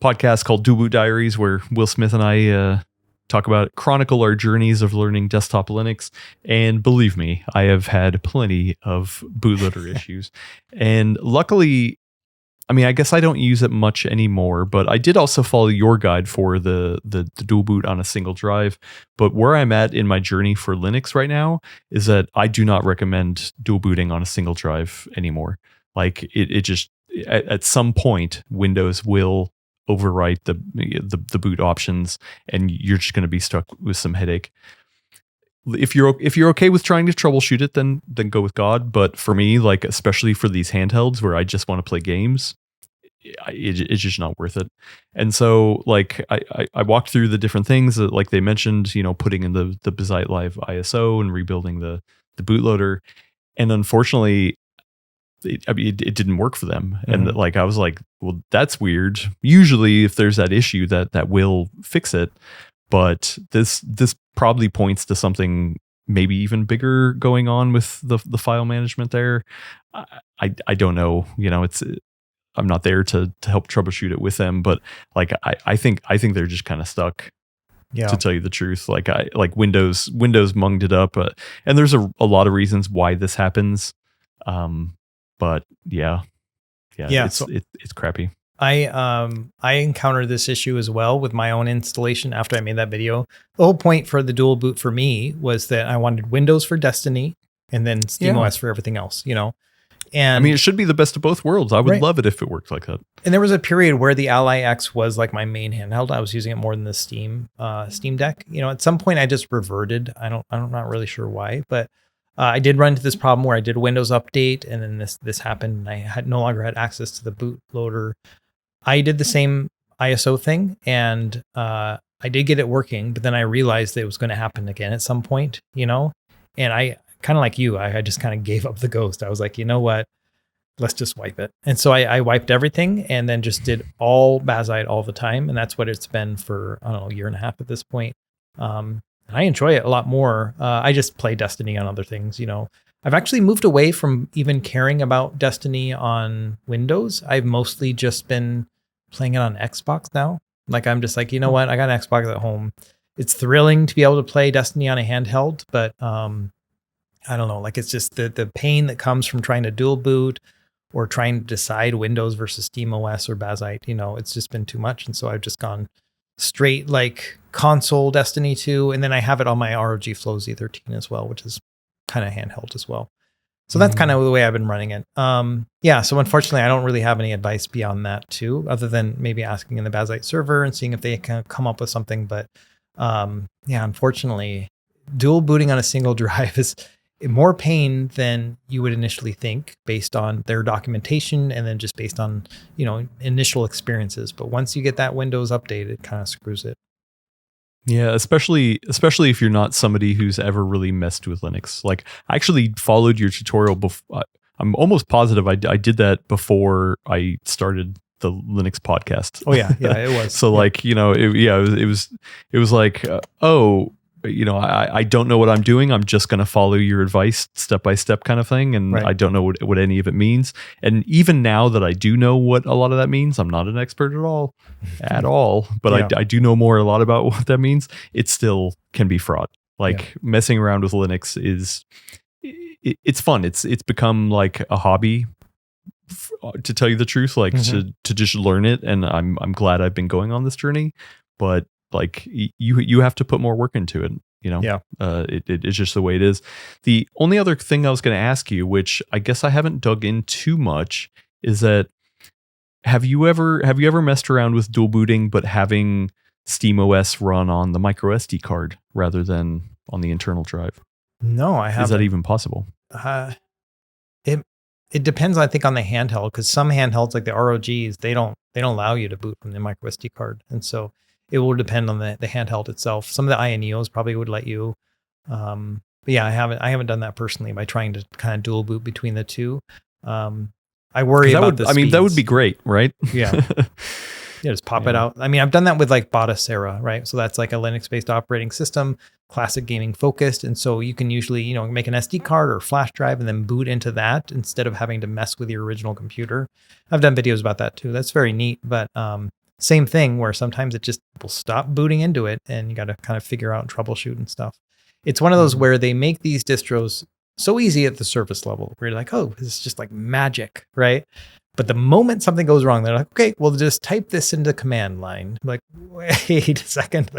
podcast called Dual Boot Diaries where Will Smith and I chronicle our journeys of learning desktop Linux. And believe me, I have had plenty of bootloader issues. And luckily, I mean, I guess I don't use it much anymore, but I did also follow your guide for the dual boot on a single drive. But where I'm at in my journey for Linux right now is that I do not recommend dual booting on a single drive anymore. Like it just, at some point, Windows will overwrite the boot options, and you're just going to be stuck with some headache. If you're okay with trying to troubleshoot it, then go with God. But for me, like especially for these handhelds where I just want to play games, it's just not worth it. And so like I walked through the different things that, like they mentioned, putting in the Bazite Live ISO and rebuilding the bootloader, and unfortunately, it didn't work for them. And like I was like, well, that's weird. Usually if there's that issue that will fix it, but this probably points to something maybe even bigger going on with the file management there. I don't know, I'm not there to help troubleshoot it with them, but like I think they're just kind of stuck. Yeah. To tell you the truth, like Windows munged it up, and there's a lot of reasons why this happens. But it's crappy. I encountered this issue as well with my own installation after I made that video. The whole point for the dual boot for me was that I wanted Windows for Destiny and then SteamOS for everything else, you know. And I mean, it should be the best of both worlds. I would love it if it worked like that. And there was a period where the Ally X was like my main handheld. I was using it more than the Steam Deck. You know, at some point I just reverted. I'm not really sure why, but I did run into this problem where I did a Windows update and then this happened and I no longer had access to the bootloader. I did the same ISO thing and I did get it working, but then I realized that it was going to happen again at some point, you know, and I kind of like you, I just kind of gave up the ghost. I was like, you know what? Let's just wipe it. And so I wiped everything and then just did all Bazite all the time. And that's what it's been for, I don't know, a year and a half at this point. I enjoy it a lot more. I just play Destiny on other things, you know. I've actually moved away from even caring about Destiny on Windows. I've mostly just been playing it on Xbox now. Like I'm just like, you know what? I got an Xbox at home. It's thrilling to be able to play Destiny on a handheld, but I don't know, like it's just the pain that comes from trying to dual boot or trying to decide Windows versus SteamOS or Bazite, you know, it's just been too much. And so I've just gone straight like console Destiny 2. And then I have it on my ROG Flow Z13 as well, which is kind of handheld as well. So that's kind of the way I've been running it. Yeah. So unfortunately, I don't really have any advice beyond that too, other than maybe asking in the Bazite server and seeing if they can come up with something. But yeah, unfortunately, dual booting on a single drive is more pain than you would initially think based on their documentation and then just based on, you know, initial experiences. But once you get that Windows update, it kind of screws it. Yeah, especially if you're not somebody who's ever really messed with Linux. Like I actually followed your tutorial before. I'm almost positive I did that before I started the Linux podcast. Oh yeah, it was. So like, you know, it was like, you know, I don't know what I'm doing. I'm just going to follow your advice step by step kind of thing. And I don't know what any of it means. And even now that I do know what a lot of that means, I'm not an expert at all, but I do know a lot about what that means. It still can be fraught. Like messing around with Linux it's fun. It's become like a hobby, to tell you the truth, like to just learn it. And I'm glad I've been going on this journey, but like you have to put more work into it, you know? Yeah. It's just the way it is. The only other thing I was going to ask you, which I guess I haven't dug in too much, is that have you ever messed around with dual booting, but having SteamOS run on the micro SD card rather than on the internal drive? No, I haven't. Is that even possible? It depends, I think, on the handheld, because some handhelds like the ROGs, they don't allow you to boot from the micro SD card. And so it will depend on the handheld itself. Some of the Ayaneos probably would let you. But yeah, I haven't done that personally by trying to kind of dual boot between the two. I worry about this. I mean, that would be great, right? Yeah. Yeah, just pop it out. I mean, I've done that with like Batocera, right? So that's like a Linux-based operating system, classic gaming focused. And so you can usually, you know, make an SD card or flash drive and then boot into that instead of having to mess with your original computer. I've done videos about that too. That's very neat. But same thing where sometimes it just will stop booting into it and you got to kind of figure out and troubleshoot and stuff. It's one of those where they make these distros so easy at the surface level where you're like, oh, this is just like magic, right? But the moment something goes wrong, they're like, okay, well, just type this into the command line. I'm like, wait a second.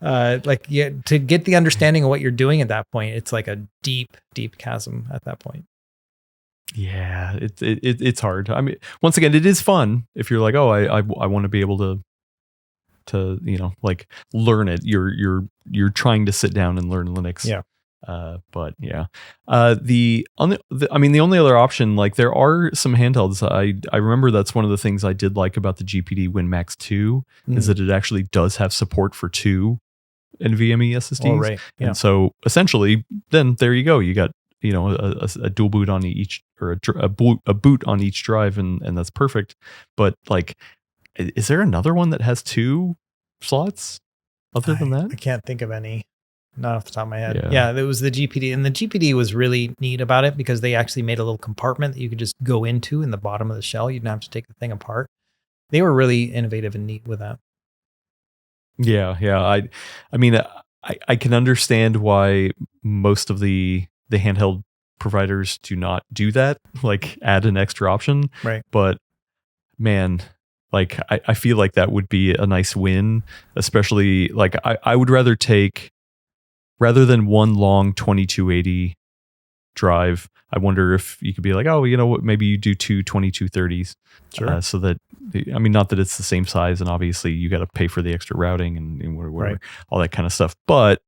To get the understanding of what you're doing at that point, it's like a deep, deep chasm at that point. Yeah, it's hard. I mean, once again, it is fun if you're like, oh, I want to be able to you know, like learn it. You're trying to sit down and learn Linux. Yeah. But yeah, the only other option, like there are some handhelds. I remember that's one of the things I did like about the GPD WinMax 2 is that it actually does have support for 2 NVMe SSDs. Oh, right. Yeah. And so essentially, then there you go. You got, you know, a dual boot on each, or a boot on each drive, and that's perfect. But like, is there another one that has 2 slots other than that? I can't think of any. Not off the top of my head. Yeah, it was the GPD. And the GPD was really neat about it because they actually made a little compartment that you could just go into in the bottom of the shell. You didn't have to take the thing apart. They were really innovative and neat with that. Yeah. I mean, I can understand why most of the handheld providers do not do that, like add an extra option. Right. But man, Like I feel like that would be a nice win, especially like I would rather take, rather than one long 2280 drive, I wonder if you could be like, oh, you know what, maybe you do two 2230s. Sure. So that, I mean, not that it's the same size, and obviously you got to pay for the extra routing and whatever, Right. all that kind of stuff. But,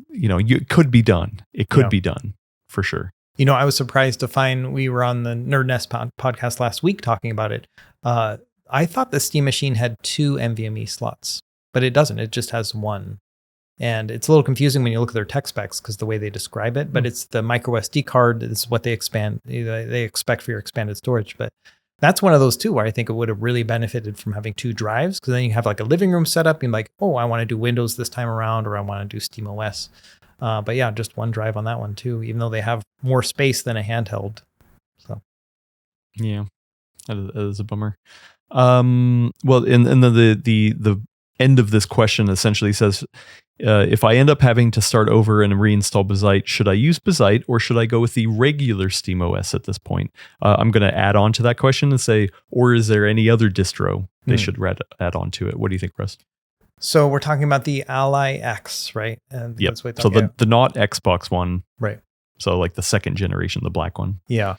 you know, it could be done. It could Yeah. be done for sure. You know, I was surprised to find we were on the Nerd Nest podcast last week talking about it. I thought the Steam Machine had 2 NVMe slots, but it doesn't. It just has 1. And it's a little confusing when you look at their tech specs because the way they describe it, but it's the micro SD card is what they expect for your expanded storage. But that's one of those too, where I think it would have really benefited from having 2 drives, because then you have like a living room setup and like, oh, I want to do Windows this time around, or I want to do Steam OS. But yeah, just 1 drive on that one too, even though they have more space than a handheld. So Yeah, that is a bummer. Well, and then the end of this question essentially says, if I end up having to start over and reinstall Bazite, should I use Bazite or should I go with the regular SteamOS at this point? I'm going to add on to that question and say, or is there any other distro they should add on to it? What do you think, Russ? So we're talking about the Ally X, right? And Yep. So the not Xbox one, right? So like the second generation, the black one. Yeah.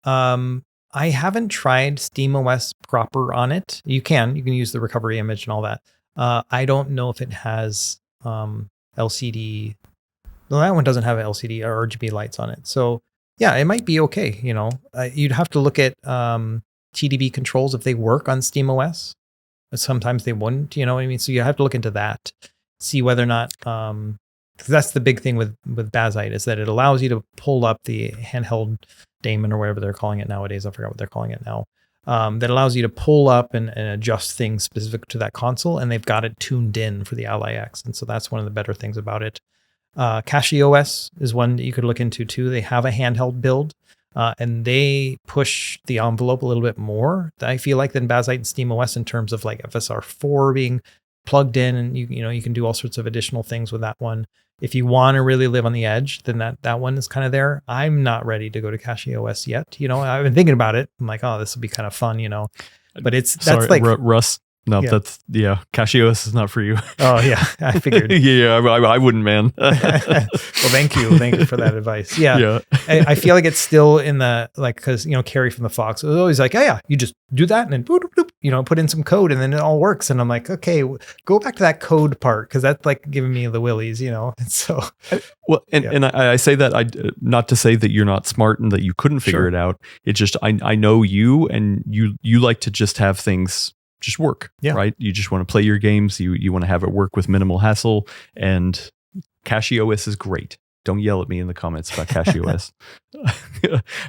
I haven't tried SteamOS proper on it. You can use the recovery image and all that. I don't know if it has LCD. Well, that one doesn't have LCD or RGB lights on it. So yeah, it might be okay. You know, you'd have to look at TDB controls if they work on SteamOS. Sometimes they wouldn't, you know what I mean? So you have to look into that, see whether or not, because that's the big thing with Bazite, is that it allows you to pull up the handheld daemon or whatever they're calling it nowadays. I forgot what they're calling it now. That allows you to pull up and adjust things specific to that console, and they've got it tuned in for the Ally X. And so that's one of the better things about it. CachyOS is one that you could look into too. They have a handheld build. And they push the envelope a little bit more, I feel like, than Bazite and SteamOS in terms of like FSR4 being plugged in, and you know you can do all sorts of additional things with that one. If you want to really live on the edge, then that one is kind of there. I'm not ready to go to CachyOS yet. You know, I've been thinking about it. I'm like, oh, this will be kind of fun, you know. But that's like Russ. No, yeah. CachyOS is not for you. Oh yeah, I figured. Yeah, I wouldn't, man. Well, thank you for that advice. Yeah. I feel like it's still in the, like, because, you know, Carrie from the Fox was always like, oh yeah, you just do that and then boop, boop, boop, you know, put in some code and then it all works. And I'm like, okay, go back to that code part, because that's like giving me the willies, you know. And so, well, and I say that not to say that you're not smart and that you couldn't figure it out. It's just I know you, and you like to just have things just work, right? You just want to play your games. You want to have it work with minimal hassle, and CachyOS is great. Don't yell at me in the comments about CachyOS.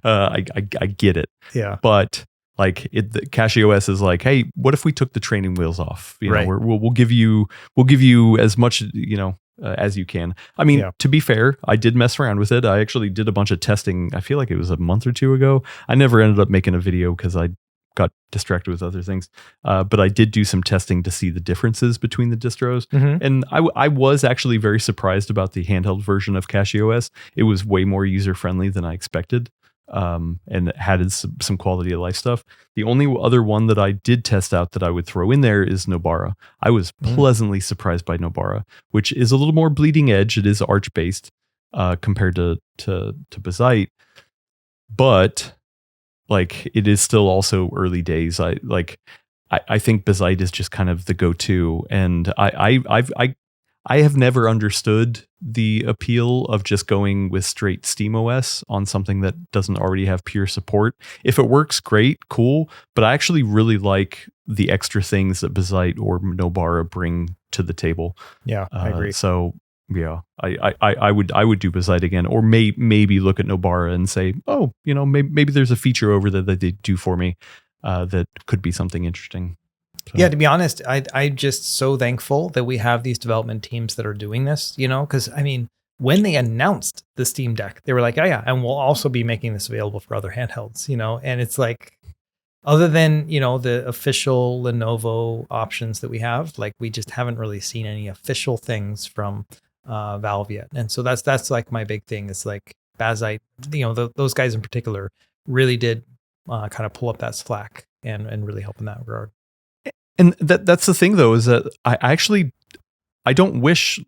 I get it. Yeah. But like the CachyOS is like, hey, what if we took the training wheels off? You know, we'll give you as much, you know, as you can. I mean, to be fair, I did mess around with it. I actually did a bunch of testing. I feel like it was a month or 2 ago. I never ended up making a video because I got distracted with other things. But I did do some testing to see the differences between the distros. And I was actually very surprised about the handheld version of CachyOS. It was way more user-friendly than I expected, and it had some quality of life stuff. The only other one that I did test out that I would throw in there is Nobara. I was pleasantly surprised by Nobara, which is a little more bleeding edge. It is Arch-based compared to Bazite. But like, it is still also early days. I think Bazite is just kind of the go-to, and I have never understood the appeal of just going with straight SteamOS on something that doesn't already have pure support. If it works, great, cool. But I actually really like the extra things that Bazite or Nobara bring to the table. Yeah, I agree. So yeah, I would do Bazite again, or maybe look at Nobara and say, oh, you know, maybe there's a feature over there that they do for me that could be something interesting. So. Yeah, to be honest, I'm just so thankful that we have these development teams that are doing this, you know, because I mean, when they announced the Steam Deck, they were like, oh yeah, and we'll also be making this available for other handhelds, you know, and it's like, other than, you know, the official Lenovo options that we have, like, we just haven't really seen any official things from Valve yet. And so that's like my big thing is like Bazite, you know, those guys in particular really did kind of pull up that slack and really help in that regard. And that's the thing though, is that I don't wish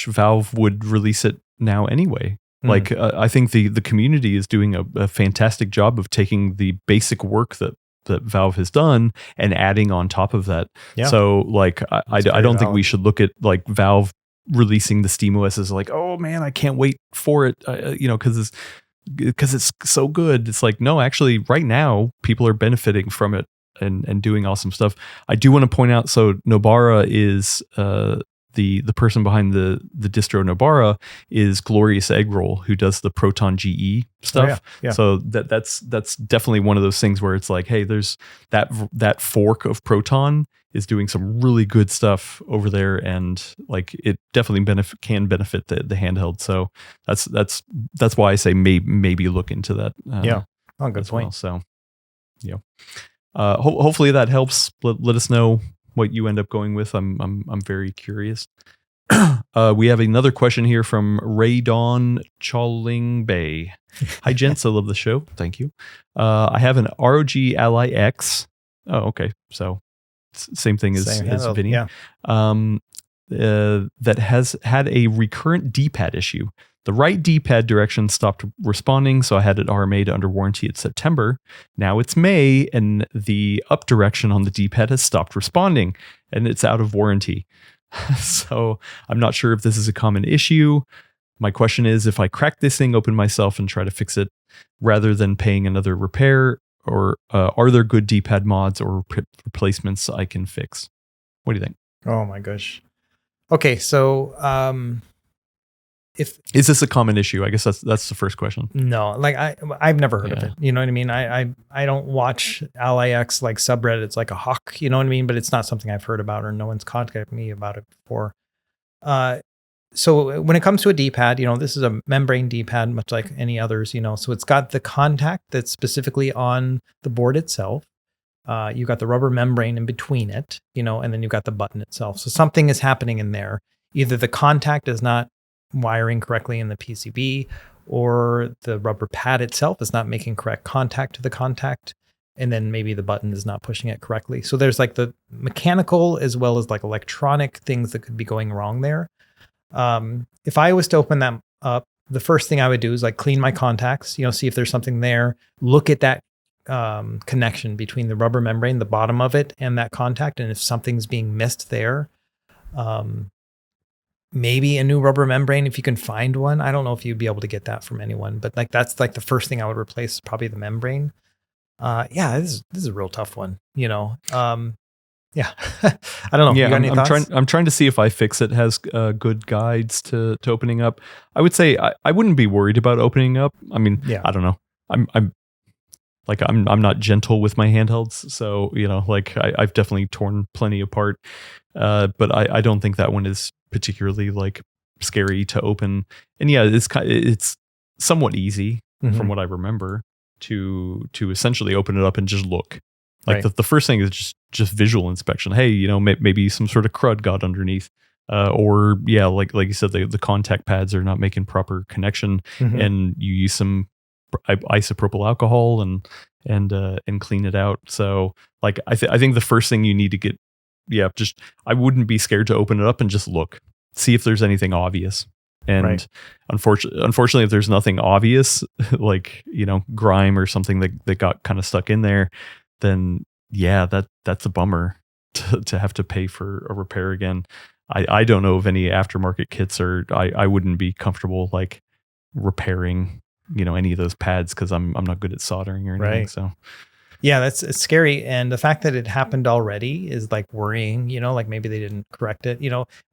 Valve would release it now anyway. Like I think the community is doing a fantastic job of taking the basic work that Valve has done and adding on top of that. Yeah. So like I don't think we should look at like Valve releasing the SteamOS as like, oh man, I can't wait for it, because it's so good. It's like, no, actually right now people are benefiting from it and doing awesome stuff. I do want to point out, so Nobara is the person behind the distro Nobara is Glorious Eggroll, who does the Proton GE stuff. Yeah. So that's definitely one of those things where it's like, hey, there's that fork of Proton is doing some really good stuff over there, and like it definitely can benefit the handheld. So that's why I say maybe look into that. Oh, good point. Well. So yeah, hopefully that helps. Let us know what you end up going with. I'm very curious. We have another question here from Ray Dawn Choling Bay. Hi gents, I love the show. Thank you. I have an ROG Ally X. Oh, okay. So same thing as Vinny. Yeah. That has had a recurrent D-pad issue. The right D-pad direction stopped responding, so I had it RMA'd under warranty at September. Now it's May, and the up direction on the D-pad has stopped responding, and it's out of warranty. So I'm not sure if this is a common issue. My question is, if I crack this thing open myself and try to fix it, rather than paying another repair, or are there good D-pad mods or replacements I can fix? What do you think? Oh my gosh. Okay, so is this a common issue? I guess that's the first question. No, like I've never heard of it. You know what I mean? I don't watch Ally X like subreddits like a hawk. You know what I mean? But it's not something I've heard about, or no one's contacted me about it before. So when it comes to a D-pad, this is a membrane D-pad, much like any others. So it's got the contact that's specifically on the board itself. You've got the rubber membrane in between it, and then you've got the button itself. So something is happening in there. Either the contact is not wiring correctly in the PCB, or the rubber pad itself is not making correct contact to the contact, and then maybe the button is not pushing it correctly. So there's like the mechanical as well as like electronic things that could be going wrong there. If I was to open them up, the first thing I would do is like clean my contacts, see if there's something there, look at that connection between the rubber membrane, the bottom of it, and that contact. And if something's being missed there, maybe a new rubber membrane, if you can find one. I don't know if you'd be able to get that from anyone, but like that's like the first thing I would replace is probably the membrane. This is a real tough one, Yeah. I don't know. Yeah, you got any thoughts? I'm trying to see if iFixit has good guides to opening up. I would say I wouldn't be worried about opening up. I mean, I don't know. I'm not gentle with my handhelds, so I've definitely torn plenty apart. But I don't think that one is particularly like scary to open. And yeah, it's somewhat easy from what I remember to essentially open it up and just look. Like the first thing is just visual inspection. Hey, maybe some sort of crud got underneath, or like you said, the contact pads are not making proper connection, and you use some isopropyl alcohol and clean it out. So like I think the first thing you need to get, I wouldn't be scared to open it up and just look, see if there's anything obvious. And unfortunately, if there's nothing obvious, like grime or something that got kind of stuck in there, then that's a bummer to have to pay for a repair again. I don't know of any aftermarket kits, or I wouldn't be comfortable like repairing any of those pads, because I'm not good at soldering or anything. So it's scary, and the fact that it happened already is like worrying. Like maybe they didn't correct it.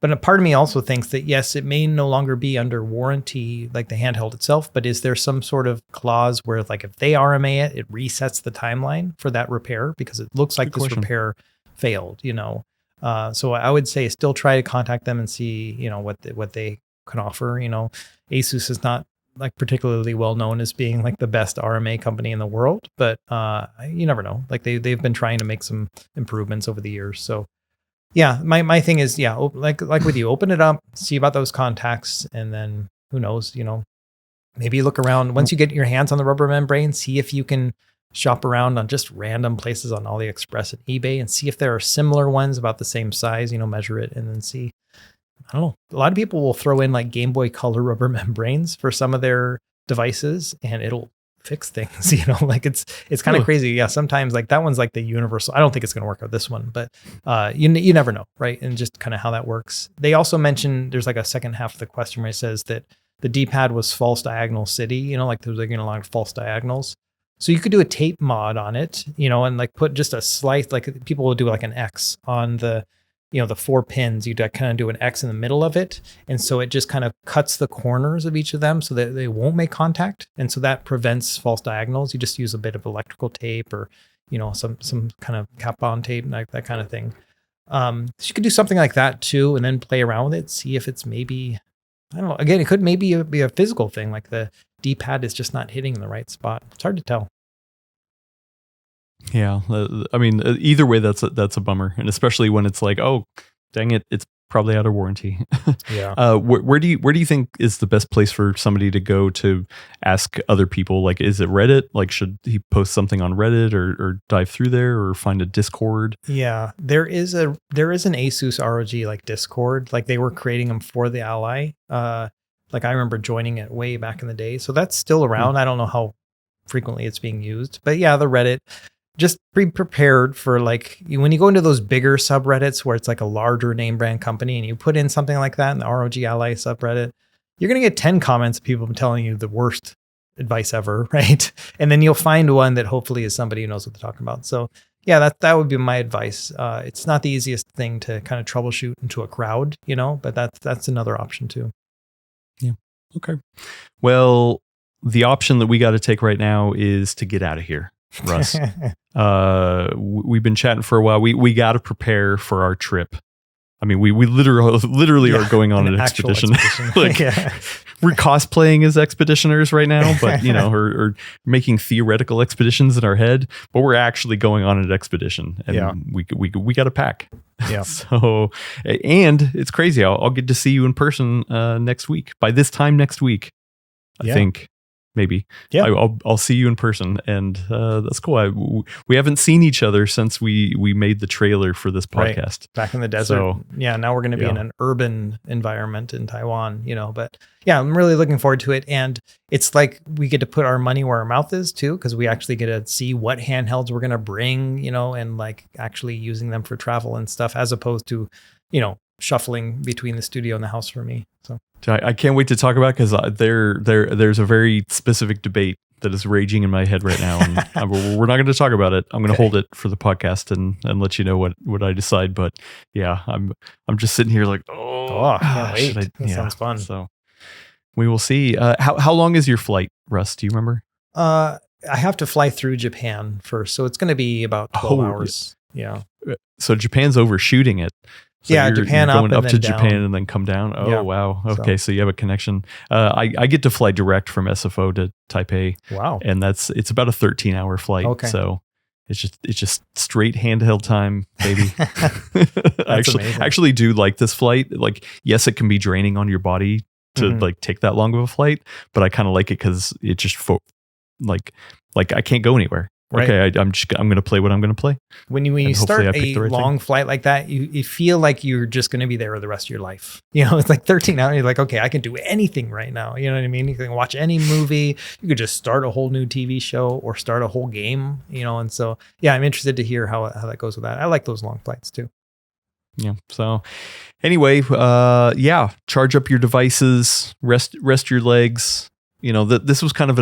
But a part of me also thinks that yes, it may no longer be under warranty, like the handheld itself, but is there some sort of clause where like if they RMA it resets the timeline for that repair, because it looks like this repair failed. So I would say still try to contact them and see what they can offer. Asus is not like particularly well known as being like the best RMA company in the world, but you never know. Like they've been trying to make some improvements over the years. So my thing is like with you, open it up, see about those contacts, and then who knows, maybe look around once you get your hands on the rubber membrane, see if you can shop around on just random places on AliExpress and eBay and see if there are similar ones about the same size, measure it and then see. I don't know. A lot of people will throw in like Game Boy Color rubber membranes for some of their devices and it'll fix things, like it's kind of crazy. Yeah. Sometimes like that one's like the universal. I don't think it's going to work out this one, but you never know. Right. And just kind of how that works. They also mentioned there's like a second half of the question where it says that the D-pad was false diagonal city, like there's like, a lot of false diagonals. So you could do a tape mod on it, and like put just a slice, like people will do like an X on the, the 4 pins. You'd kind of do an X in the middle of it. And so it just kind of cuts the corners of each of them so that they won't make contact. And so that prevents false diagonals. You just use a bit of electrical tape or, some kind of Kapon tape, like that kind of thing. So you could do something like that too, and then play around with it, see if it's maybe, I don't know. Again, it could maybe be a physical thing, like the D-pad is just not hitting in the right spot. It's hard to tell. Yeah, I mean, either way, that's a bummer, and especially when it's like, oh, dang it, it's probably out of warranty. Yeah. Where do you think is the best place for somebody to go to ask other people? Like, is it Reddit? Like, should he post something on Reddit or dive through there or find a Discord? Yeah, there is an Asus ROG like Discord. Like they were creating them for the Ally. Like I remember joining it way back in the day, so that's still around. I don't know how frequently it's being used, but yeah, the Reddit. Just be prepared for like when you go into those bigger subreddits where it's like a larger name brand company and you put in something like that in the ROG Ally subreddit, you're going to get 10 comments of people telling you the worst advice ever, right? And then you'll find one that hopefully is somebody who knows what they're talking about. So yeah, that would be my advice. It's not the easiest thing to kind of troubleshoot into a crowd, but that's another option too. Yeah. Okay. Well, the option that we got to take right now is to get out of here. Russ, we've been chatting for a while. We got to prepare for our trip. I mean, we literally are going on an expedition. Like we're cosplaying as expeditioners right now, but or making theoretical expeditions in our head. But we're actually going on an expedition, and we got to pack. Yeah. So, and it's crazy. I'll get to see you in person next week. By this time next week, I think. Maybe. Yeah. I'll see you in person, and that's cool. We haven't seen each other since we made the trailer for this podcast. Right. Back in the desert. So, yeah, now we're going to be in an urban environment in Taiwan, but yeah, I'm really looking forward to it. And it's like we get to put our money where our mouth is too, because we actually get to see what handhelds we're going to bring, and like actually using them for travel and stuff, as opposed to, shuffling between the studio and the house for me. So I can't wait to talk about it, because there's a very specific debate that is raging in my head right now, and we're not going to talk about it. I'm going to hold it for the podcast and let you know what I decide. But yeah, I'm just sitting here like, I can't wait. That sounds fun. So we will see. How long is your flight, Russ? Do you remember? I have to fly through Japan first, so it's going to be about 12 hours. Yeah. So Japan's overshooting it. So Japan you're going up to down. Japan and then come down. Oh, yeah. Wow. Okay, so you have a connection. I get to fly direct from SFO to Taipei. Wow. And it's about a 13-hour flight. Okay. So it's just straight handheld time, baby. I actually do like this flight. Like, yes, it can be draining on your body to like take that long of a flight, but I kind of like it because it just like I can't go anywhere. Right. Okay, I'm going to play what I'm going to play. When you start a long flight like that, you feel like you're just going to be there the rest of your life. It's like 13 hours. You're like, okay, I can do anything right now. You know what I mean? You can watch any movie. You could just start a whole new TV show or start a whole game. And so yeah, I'm interested to hear how that goes with that. I like those long flights too. Yeah. So anyway, charge up your devices, rest your legs. This was kind of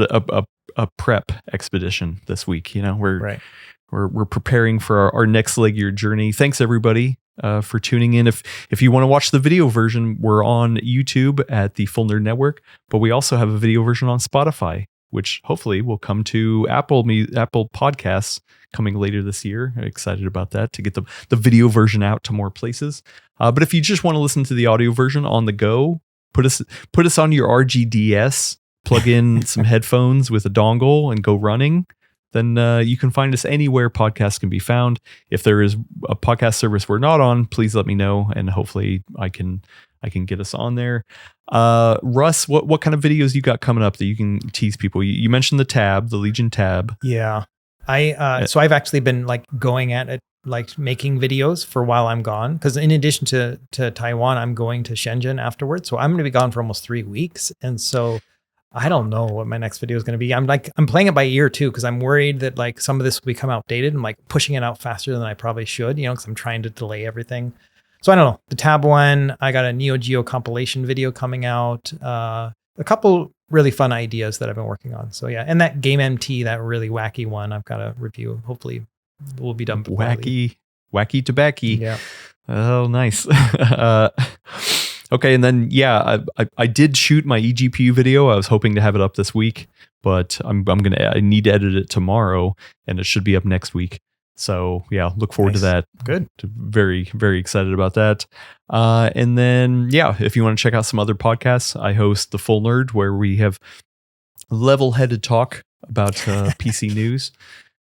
a prep expedition this week. We're preparing for our next leg of your journey. Thanks everybody for tuning in. If you want to watch the video version, we're on YouTube at the Full Nerd Network, but we also have a video version on Spotify, which hopefully will come to Apple Podcasts coming later this year. I'm excited about that, to get the video version out to more places. But if you just want to listen to the audio version on the go, put us on your RGDS. Plug in some headphones with a dongle and go running, then you can find us anywhere podcasts can be found. If there is a podcast service we're not on, please let me know, and hopefully I can get us on there. Russ, what kind of videos you got coming up that you can tease people? You mentioned the Legion tab. Yeah. So I've actually been like going at it, like making videos for while I'm gone. Because in addition to Taiwan, I'm going to Shenzhen afterwards. So I'm going to be gone for almost 3 weeks. And so I don't know what my next video is going to be. I'm playing it by ear too, because I'm worried that like some of this will become outdated. I'm like pushing it out faster than I probably should, because I'm trying to delay everything. So I don't know. The Tab one, I got a Neo Geo compilation video coming out. A couple really fun ideas that I've been working on. So yeah, and that GameMT, that really wacky one, I've got a review. Hopefully, will be done. Wacky tobacco. Yeah. Oh, nice. Okay, and then I did shoot my eGPU video. I was hoping to have it up this week, but I need to edit it tomorrow, and it should be up next week. So yeah, look forward to that. Good. Very, very excited about that. And then if you want to check out some other podcasts, I host The Full Nerd, where we have level-headed talk about PC news.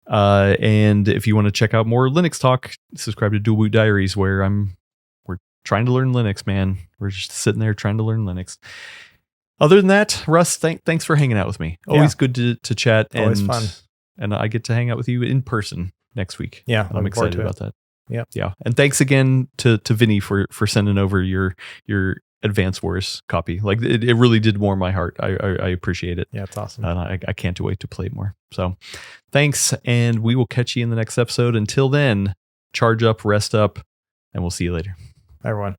And if you want to check out more Linux talk, subscribe to Dual Boot Diaries, where we're trying to learn Linux, man. We're just sitting there trying to learn Linux. Other than that, Russ, thanks for hanging out with me. Always good to chat. Always fun. And I get to hang out with you in person next week. Yeah, I'm excited about that. Yeah. And thanks again to Vinny for sending over your Advance Wars copy. Like it really did warm my heart. I appreciate it. Yeah, it's awesome. And I can't wait to play more. So thanks, and we will catch you in the next episode. Until then, charge up, rest up, and we'll see you later. Bye, everyone.